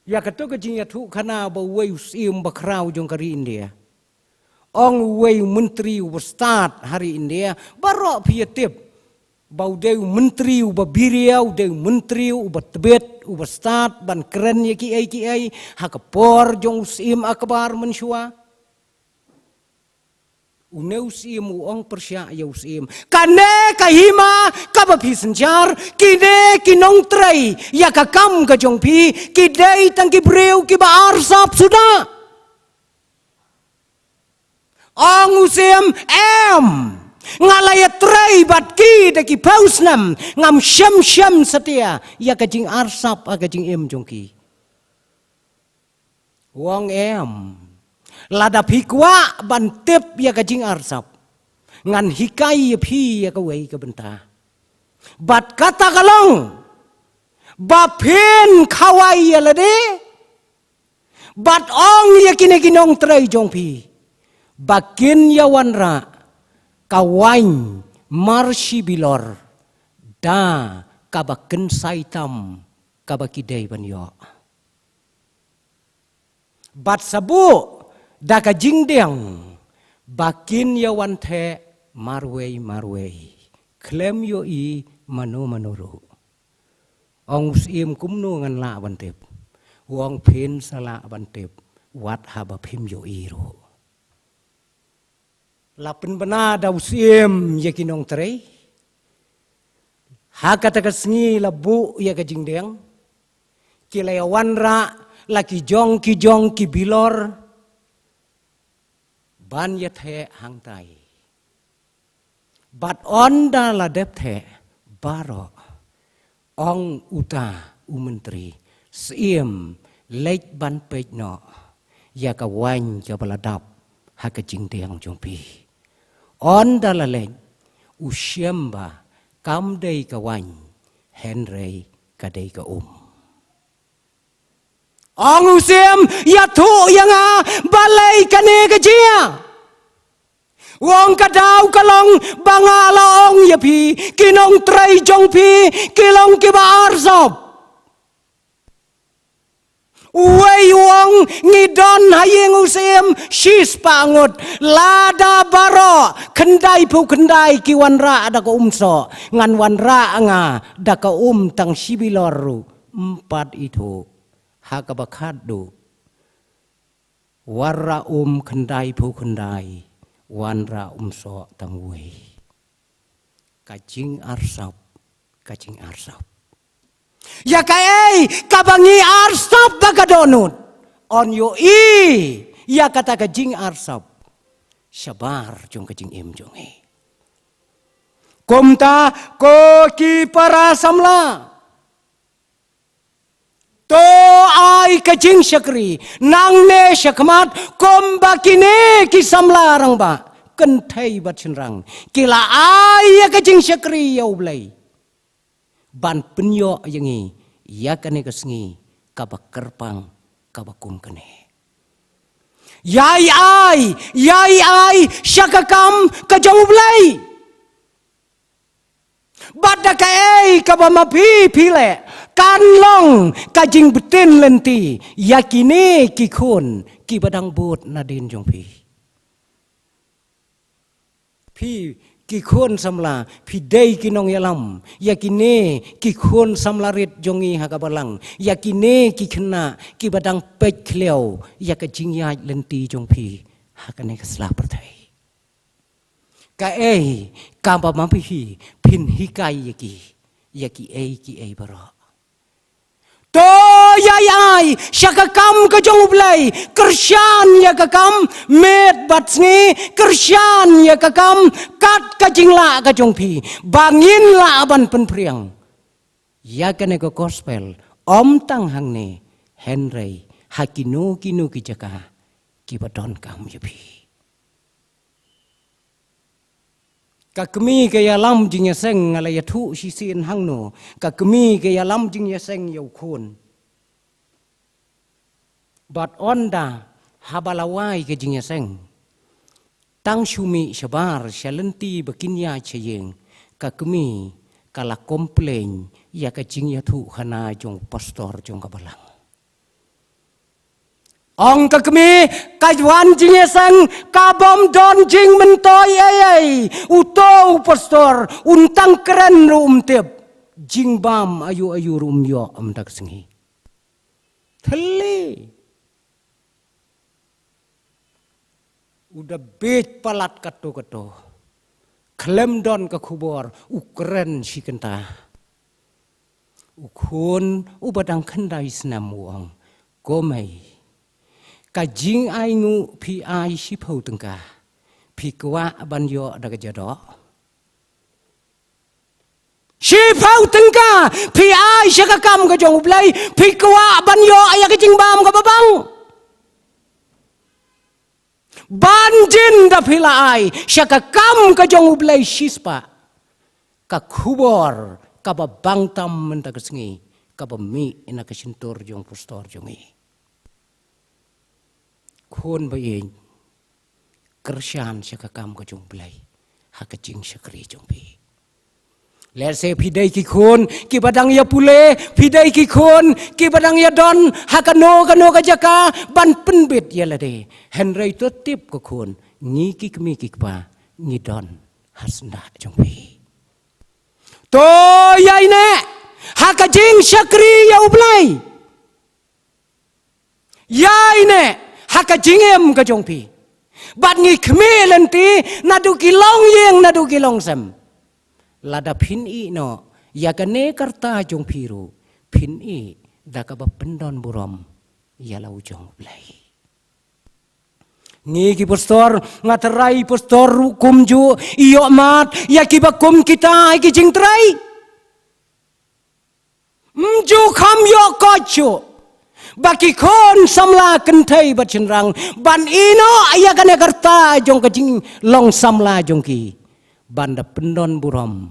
Ya kata kejing ya tu kana bawai usim bakrau jong kari India. Ong wei menteri ubestat hari India barok pietip. Bau deu menteri ubabiria deu menteri ubatbet ubestat ban keren ya ki ai hakapor jong usim akbar mensyua. Une usim uong persya ya usim. Kane kahima kabapi senjar kine kinong trai ya kakam ka jong pi kidai tang kibreu kiba arsap sudah. Ong usim ngalaya trai bat ki de ki pausnam ngam syam setia ya kajing arsap kajing jong ki. Wong lada pikwa bantep ya kajing arsap. Ngan hikai ya pi ya kawai ke benta. Bat kata kalong. Bapin kawai ya lade. Bat ong ya kine-kinong tray jong pi. Bakin ya wanra. Kawain marsi bilor. Da kabaken saitam kabakidai banyo. Bat sabu. Daka jingdeng bakin yawan the marwei klem yo I manuru ong usim kumno ngan la bantep wong pin sala bantep wat haba phim yo I ro lapin bana da usim yakinong trei hakata kasngi labu ya ka jingdeng kilayawan ra laki jong ki bilor ban ya the hang tai. Bat on da la dep the baro ong uta menteri siem lek ban pej no ya ka wan ka baladap ha ka jing tiang jong pi. On da la lek usyamba kam dei ka wan henrei ka dei ka Ong usim ya tu yang balai kane kejia. Wong kadau kalong bangala ong ya pi kinong trai jong pi kilong kiba arsop. Uway wong ngidon hayeng usem shis pangut lada baro kendai pu kendai ki wanra da ko umso ngan wanra nga da ka tang sibiloru empat itu hakabakadu warra kendai pu kendai wanra umso tang uway kacing arsap ya kai kabangi arsap bagadonut on yo ya kata kajing arsap sabar jong kajing jong komta ko ki para samla to ai kajing syakri nang ne syakmat kom bakine ki samla rang ba kentai bat senrang kila ai kajing syakri yau blai ban penyo yangi ya kane kesngi kabak kerpang kabakum kane yai ai syakakam kajau blai bada kai kabama pile kanlong kajing betin lenti yakine kikun ki badang bot nadin jong pi kikun samla pidai kinong yalam yakine kikun samlarit jongi hakabalang yakine kikena kibadang pek kleo yakajing ya lenti jong pi hakane kasla pertai ka kamba mampi pin hikai yaki ki bara to yai syakakam kajong blai kersyan ya kakam met batsni kersyan ya kakam kat kajingla kajong pi bangin la aban penpriang ya kane ko gospel tang hangne Henry hakino kinu kijaka kibadon kam yapi kakmi ke yalam jing yaseng ala yathu sisin hangno kakmi ke yalam jing yaseng yaukun bat onda habalawai ke jing yaseng tang shumi shabar shalenti bakinya chayeng kakmi kala komplain ya ka jing yathu khana jong pastor jong kabalang ong kakmi kajwan jing yasang kabom don jing mentoy uto pastor untang keren rum tep jing bam ayu rum yo amdak sengi theli udah bet palat kato klem don ka kubor ukren sikenta ukun ubadang kendai senam wong gomei kajing aingu pi ai sipau tengka pi kwa banyo daga jado sipau tengka pi ai syakakam ka jong blai pi kwa banyo aya kajing bam ka babang banjin da pila ai syakakam ka jong blai sispa ka kubor ka babang tam menta kesengi ka bami ina kasintor jong postor jongi khôn bởi kersyan syakakam ka jong blai hakajing syakri jong pi let say pidai ki khôn ki badang ya pule pidai ki khôn ki badang ya don hakano ka jaka ban penbit ya lade henry to tip ka khôn ngi ki kmi ki pa ngi don hasna jong pi to yai ne hakajing syakri ya blai yai ne haka jingem ka jong pi bat ngi khme lenti nadu kilong yeng nadu kilong sem lada phin i no ya kane karta jong piru phin i da ka ba pendon burom ya lau jong blai ngi ki pastor ngaterai pastor kumju iyo mat ya ki ba kum kita ki jing trai mju kham yo kocho baki kon samla kentai bat cenrang ban ino aya kane karta jong kajing long samla jong ki banda pendon burom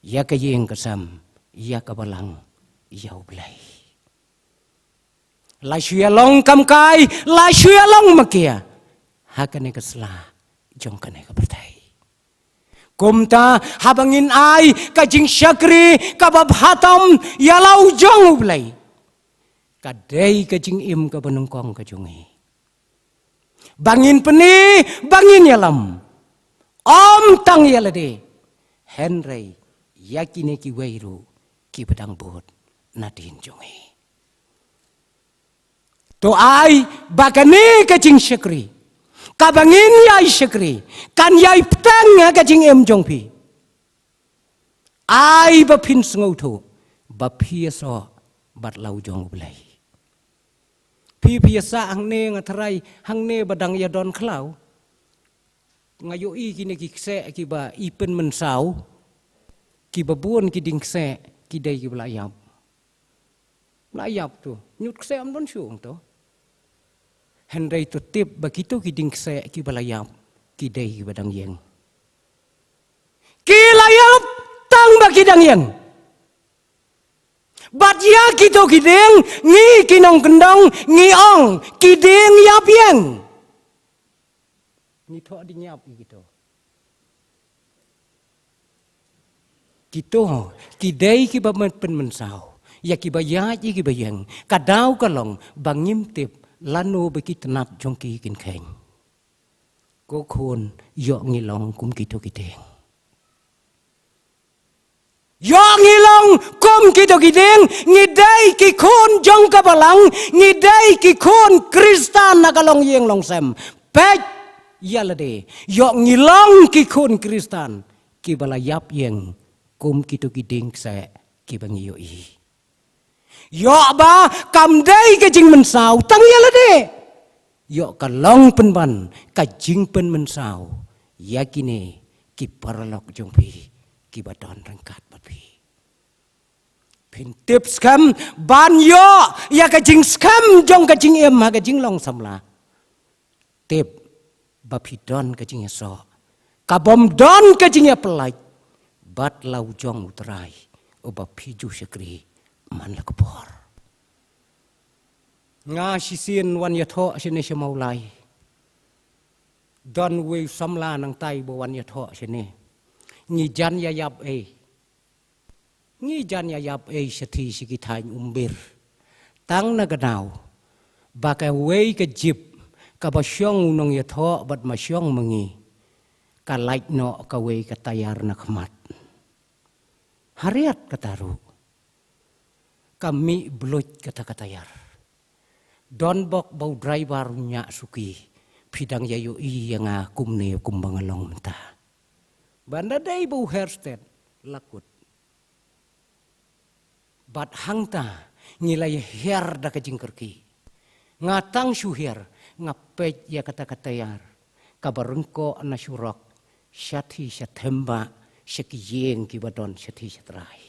ya kayeng kesam ya kabalang ya blai la shuya long kam kai la shuya long makia hakane kesla jong kane kapertai kumta habangin ai kajing syakri kabab hatam ya lau jong blai kadai ka jing im ka benungkong ka jungi. Bangin peni, bangin yalam. Om tang yalade. Henry yakine ki weiru ki pedang bot nadin jungi. To ai bakane ka jing syakri. Kabangin yai syakri. Kan yai petang ka jing im jongpi. Ai bapin sengautu. Bapiaso bat lau jong belai. Piasa hang ne ngatarai hang ne badang ya don klau. Ngayo i kini kikse kiba ipen mensau. Kiba buon kiding kse kidai ki belayap. Belayap tu. Nyut kse am don syung tu. Hendai tu tip begitu kiding kse ki belayap kidai ki badang yang. Ki layap tang bakidang yang. Bat ya kita kideng, ngi kinong kendong, ngi ong, kideng yap yang. Ngi thok di nyap gitu. Gitu, kidei kiba pen mensau, ya kiba ya kiba yang, kadau kalong, bangim tip, lanu bekit nat jongki kin keng. Ko khon yok ngilong kum gitu kideng. Yok ngilong kum kita kideng ngidai ki khon jong kabalang ngidai ki khon Kristan nakalong yeng long sem pek yalade yok ngilong ki khon Kristan ki balayap yeng kum kita kideng se ki bangiyo i yok ba kamdai ke jing mensau tang yalade yok kalong penban ka jing pen mensau yakine ki paralok jongpi ki badon rengkat bapi. Pintip skam banyo ya ka jing skam jong ka jing em ha ka jing long samla. Tip bapi don ka jing so. Ka bom don ka jing pelai. Bat lau jong utrai o bapi ju syakri man la kepor. Nga sisin wan ya tho sine semaulai. Don we samla nang tai bo wan ya tho sine. Ngijan ya yap Ngijan ya yap seti sikitain umbir. Tang na ganau. Baka wei ke jip. Ka basyong unong ya tho bat masyong mengi. Ka laik no ka wei ka tayar na kemat. Hariat kataru. Kami belut kata katayar. Don bok bau driver nya suki. Pidang yayu i yang akum ne kumbangalong mentah. Banda day bau hairstand lakut. Bat hangta ngilai hair da kajing kerki. Ngatang syuhir ngapet ya kata-katayar. Kabarengko na syurok syati syatemba syakiyeng kibadon syati syatrai.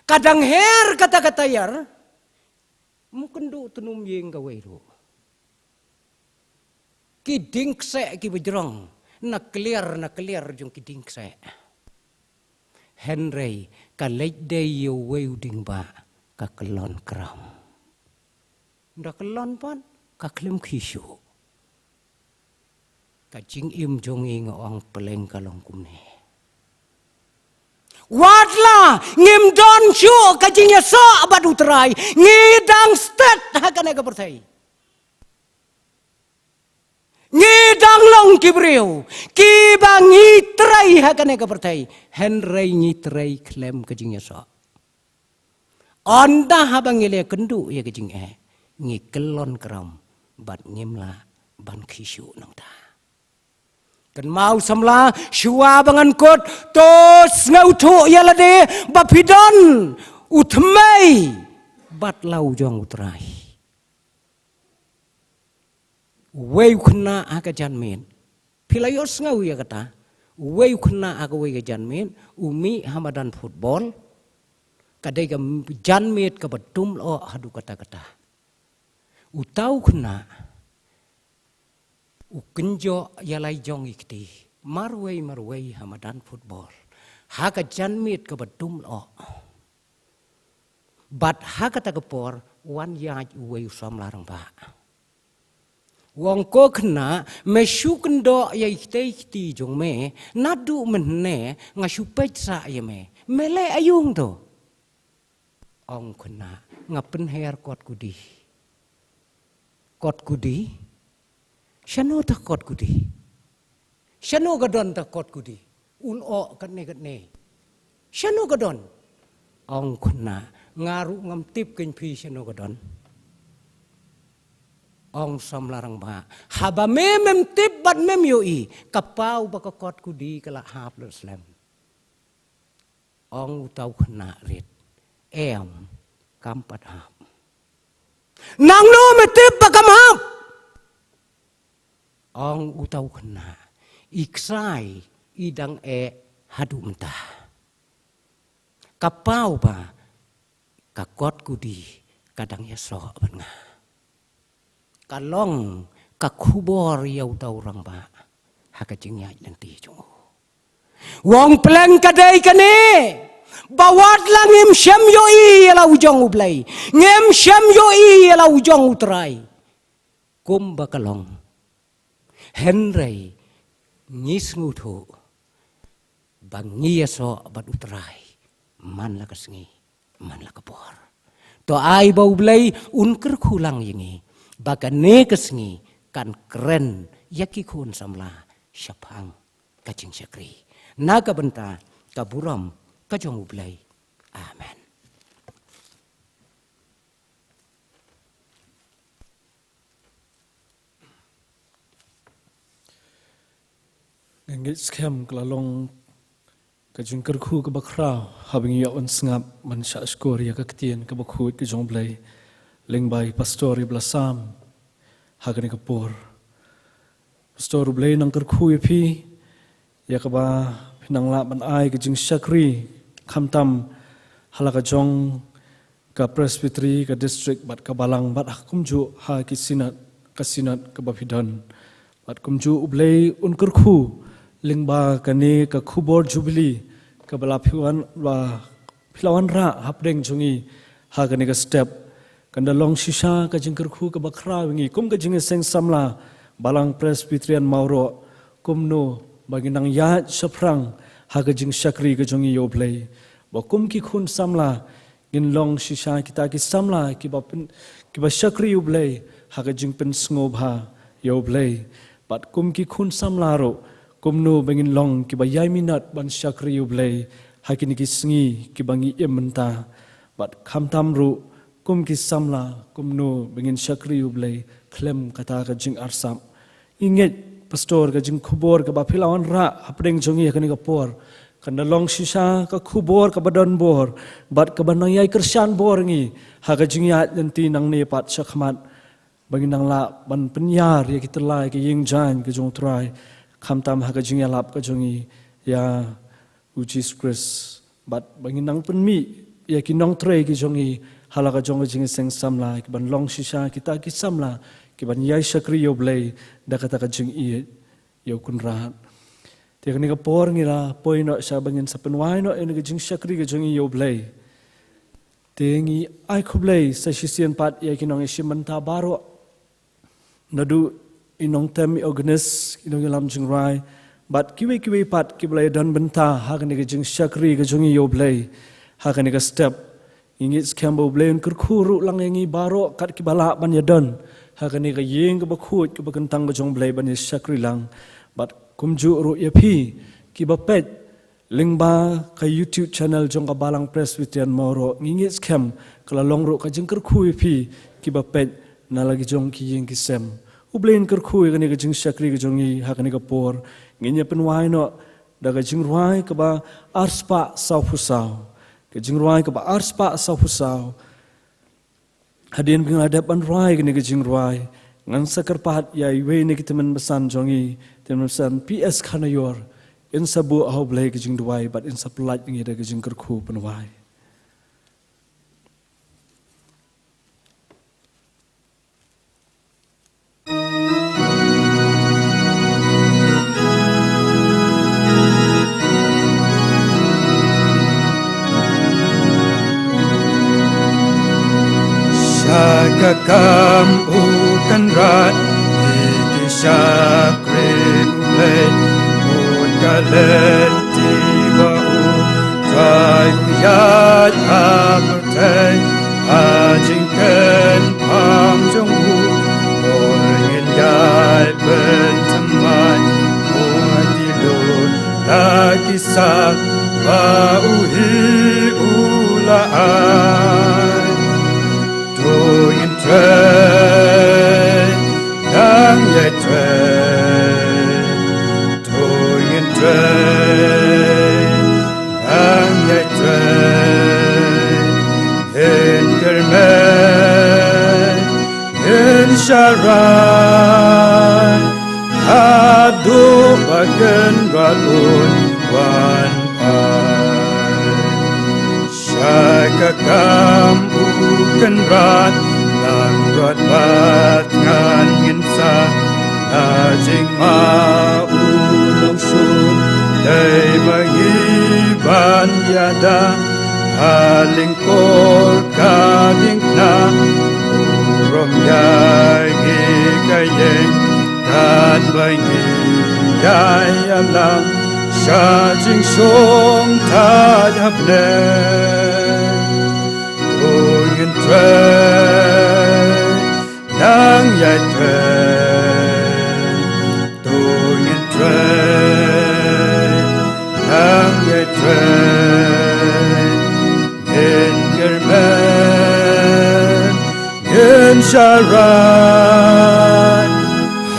Kadang hair kata-katayar mungkin do tunum yeng gawairu. Kiding kse kibajrong. Nak clear jong kiding kse. Henry ka late day yo weu ding ba ka kelon kram. Nda kelon pan ka klem kishu. Ka jing im jong ing ong peleng kalong kumne. Wadla ngim don shu ka jing ya so abadu terai ngidang stet hakane ka pertai. Ngidang long kibriu, kibang ngitrai hakane ka pertai, Henry ngitrai klem kajing so. Onda habang ngile kendu ya kajing ngikelon kram, bat ngimla ban kishu nang ta. Kan mau samla syua bangan kot tos ngautu ya lade bapidon utmei bat lau jong utrai. Weu kena aga janmin. Pilayos ngau ya kata. Weu kena aga weu janmin. Umi hamadan football. Kadai ka janmit ka batum lo hadu kata-kata. Utau kena. Ukenjo yalai jong ikti. Marwei hamadan football. Haka janmit ka batum lo. Bat haka takapor wan yaj weu sam larang ba. Wong ko kena mesu kendo ya ikti jong me nadu menne ngasu pecsa ya me mele ayung to ong kuna ngapen her kot kudi. Kot kudi, shano ta kot kudi. Shano gadon ta kot kudi. Ulo kat ne. Shano gadon. Ong kuna ngaru ngam tip ken pi shano gadon. Ong som larang ba. Haba mem tip bat mem yoi. Kapau baka kot kudi kala hap lo slam. Ong utau kena rit. Kampat hap. Nang no metip bakam hap. Ong utau kena. Iksai idang hadu mentah. Kapau ba kakot kudi kadang ya so banga. Kalong kakubor ya utau orang ba. Hakajing ya nanti jungo. Wong peleng kadai kane. Bawat lang ngem syam yoi ala ujong ublay. Ngem syam yoi ala ujong utray. Kum bakalong. Henry ngis ngutu. Bangi so bat utray. Man la kasngi, man la kapor. To ay ba ublay unker kulang yingi. Baga ne kasngi kan keren yakikun samla syapang kacing syakri. Naga benta kaburam kajong ublay. Amen. Ngit skem kelalong kajong kerku ke bakrau habing ya on sengap man sya skor ya kaktian ke bakhu kajong blay lengbai pastori blasam hagani kapur pastor blay nang kerku ya pi ya kaba pinang la ban ai kajing syakri khamtam halaka jong ka presbytery ka district bat ka balang bat kumju ha kisinat kasinat ka bapidan bat kumju ublay un kerku lingba kani ka khubor jubilee ka bala philawan ra hapdeng jungi ha kani ka step kanda long shisha ka jingkar khu ka bakra wingi kum ka jinge seng samla balang presbyterian mauro kumno baginang ya shaprang ha ka jing shakri ka jungi yoblei ba kum ki khun samla gin long shisha kita ki samla ki ba shakri yoblei ha ka jing pen sngoba yoblei bat kum ki khun samla ro kumno bangin long ki ba yai minat ban shakri ublay hakini ki sngi ki bangi ementa bat khamtam ru kum ki samla kumno bangin shakri ublay klem kata ka jing arsam inget pastor ka jing khubor ka ba philawan ra hapdeng jongi hakini ka por kanda long shisha ka khubor ka badon bor bat ka banang yai kershan bor ngi ha ka jing ya nanti nang ne pat shakhmat bangin nang la ban penyar ya kitla ki ying jan ka jong trai khamtam haka jingi alap ka jongi ya Jesus Christ bat bangin nang penmi ya kinong tray ki jongi halaka jongi jingi seng samla ki ban long shisha kita ki samla ki ban yai shakri yo blay da kata ka jingi yo kunrat te kani ka por ngira poino sa bangin sa penwai no en ka jing shakri ka jongi yo blay te ngi ai khublay sa shisian pat ya kinong ishimanta baro nadu inong tem organis inong lam jingrai bat kiwe pat kiblay dan benta hakani ka jing shakri ka jongi yo blay hakani ka step ingit skambo blay un kurkhuru lang yangi baro kat kibala ban yadan hakani ka yeng ka bakhut ka bakantang ka jong blay ban shakri lang bat kumju ru yapi kibapet lingba ka YouTube channel jong ka balang presbyterian moro ingit skam kala long ru ka jing kurkhu yapi kibapet nalagi jong ki yeng ki sem ublein kerkhu kani ka jing shakri ka jongi hakani ka por nginya penwai no da ka jing ruai ka ba arspa saufusau ka jing ruai ka ba arspa saufusau hadin bing ada ban ruai kani ka jing ruai ngan sakar pahat ya iwe ni kitaman besan jongi teman besan PS khanayor in sabu au blai ka jing duai but in saplat ngi da ka jing kerkhu penwai Kakam ukan rat iki syakrin ulay un galet tiba u try uyat amutay sak mauhi ulaan tuin tren nang ye tren tuin tren nang ye tren hen kermen hen syaran adu bagen ratun wan pai syakakam bukan rat nang rat bat ngan insa najing maulong sun dai magiban yada haling kol kading na urom yai gikayeng kan bai yai alam sha jing song ta dap le tu yin tren nang yai tren tu yin tren nang yai tren yin germen yin sharan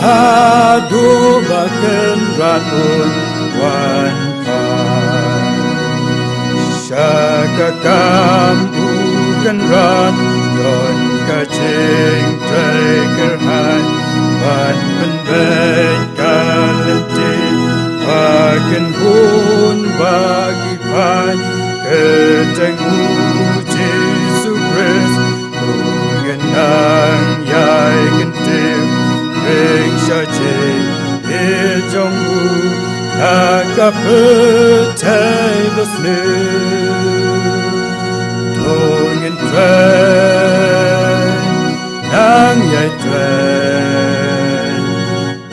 hadu baken ratun wan pai syakakam bukan rat don kacing tregerhan ban penbet kalentin bagen pun bagi pai ketemu Jesu Christ tuyen nang yai gentim Beng syajik hijongmu Naka petai besle Tongin tren Nang yai tren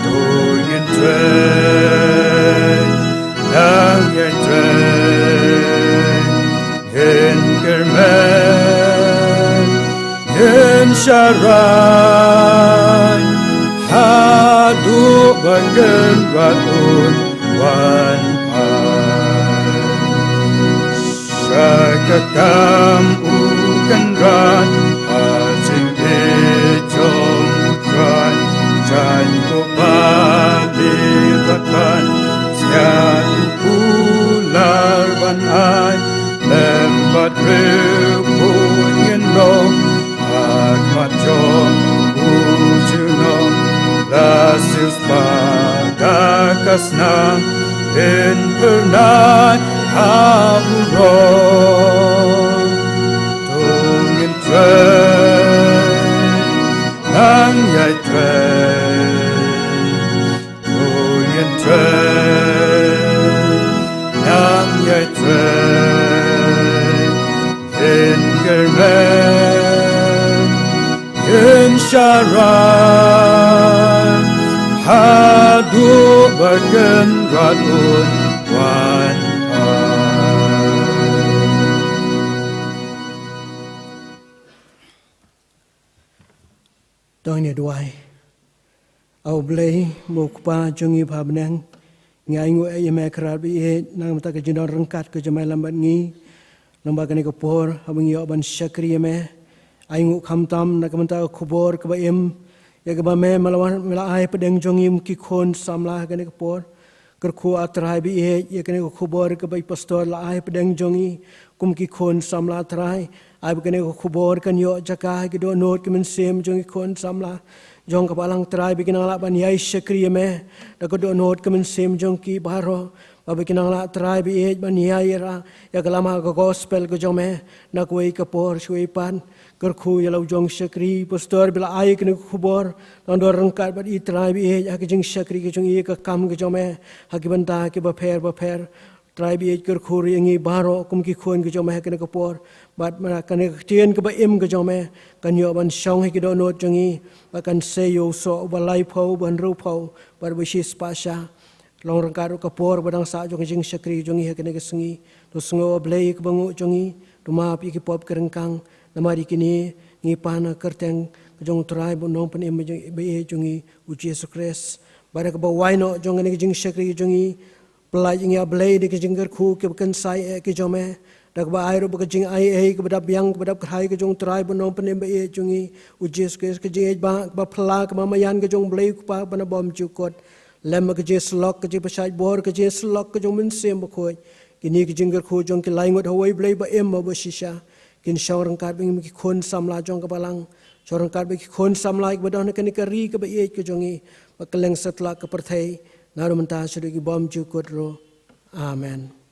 Tongin tren Nang yai tren Hin kermen Hin syaran Hadu bagen ratun wan pai syakakam ukan rat hajing ejong utran jan ko bali batpan siat ular ban ai lembat repun yen long akmat jong ujunong Lasius pagakas na in pernah haburon tungin tren nang yai tren tungin tren nang yai tren in germen in syaran hadu bagen ratun wan pai Doi ni duai au blei mukpa jungi phabnang ngai ngu e me krat bi e nang mata ke jindon rengkat ke jamai lambat ngi lembaga ni kopor habang yo ban syakri me ai ngu khamtam na kamanta khubor ke ba em ya ke ba me malawan mela ai pedeng jongi ki khon samla ke ni kopor kerku atrai bi e ya ke ni khubor ke ba pastor la ai pedeng jongi kum ki khon samla atrai ai ke ni khubor kan yo jaka ke do not ke men sem jongi khon samla jong ka balang trai bi kinang la ban yai syakri me da ko do not ke men sem jong ki baro Bapa kinang la try bi ej ban yai ra ya kalama ka gospel ko jome na kuai ka por shui pan kerku ya lau jong syakri pastor bila ai kene khubor nando rangkat bat i try bi ej ha jing syakri ke jong i ka kam ke jome ha ki banta ke ba pher try bi ej kerku ri ngi baro kum ki khon ke jome kene ka por bat mana kene tien ke ba im ke jome kan yo ban shong ke do not jong i ba kan se yo so ba lai phau ban ru phau bar bi shis pasha long rangkaru kapor badang sa jong jing syakri jong i hakene kesengi to sengo blei ke bangu jong i to ma pi ki pop kerengkang namari kini ngi pana kerteng jong trai bo nong pen em be jong i u Jesus Christ bara ke ba waino jong ne jing syakri jong i pelai ingi ablay di kejingger ku ke bukan sai ke jome dak ba airo ba kejing ai ke badap yang ke badap khai ke jong trai bonom penem ba e jungi ujes ke kejing ba phala ke mamayan ke jong blay ku pa bana bom cukot lem ke je slok ke je pasai bor ke je slok ke jong min sem ba khoi kini kejingger ku jong ke laingot hawai blay ba em ba shisha kin shawrang kat bing ki khon samla jong ke balang shawrang kat bing ki khon samla ke badon ke ni ka ri ke ba e ke jongi ba keleng setla ke perthai naru menta suri ki bom cukot ro amen.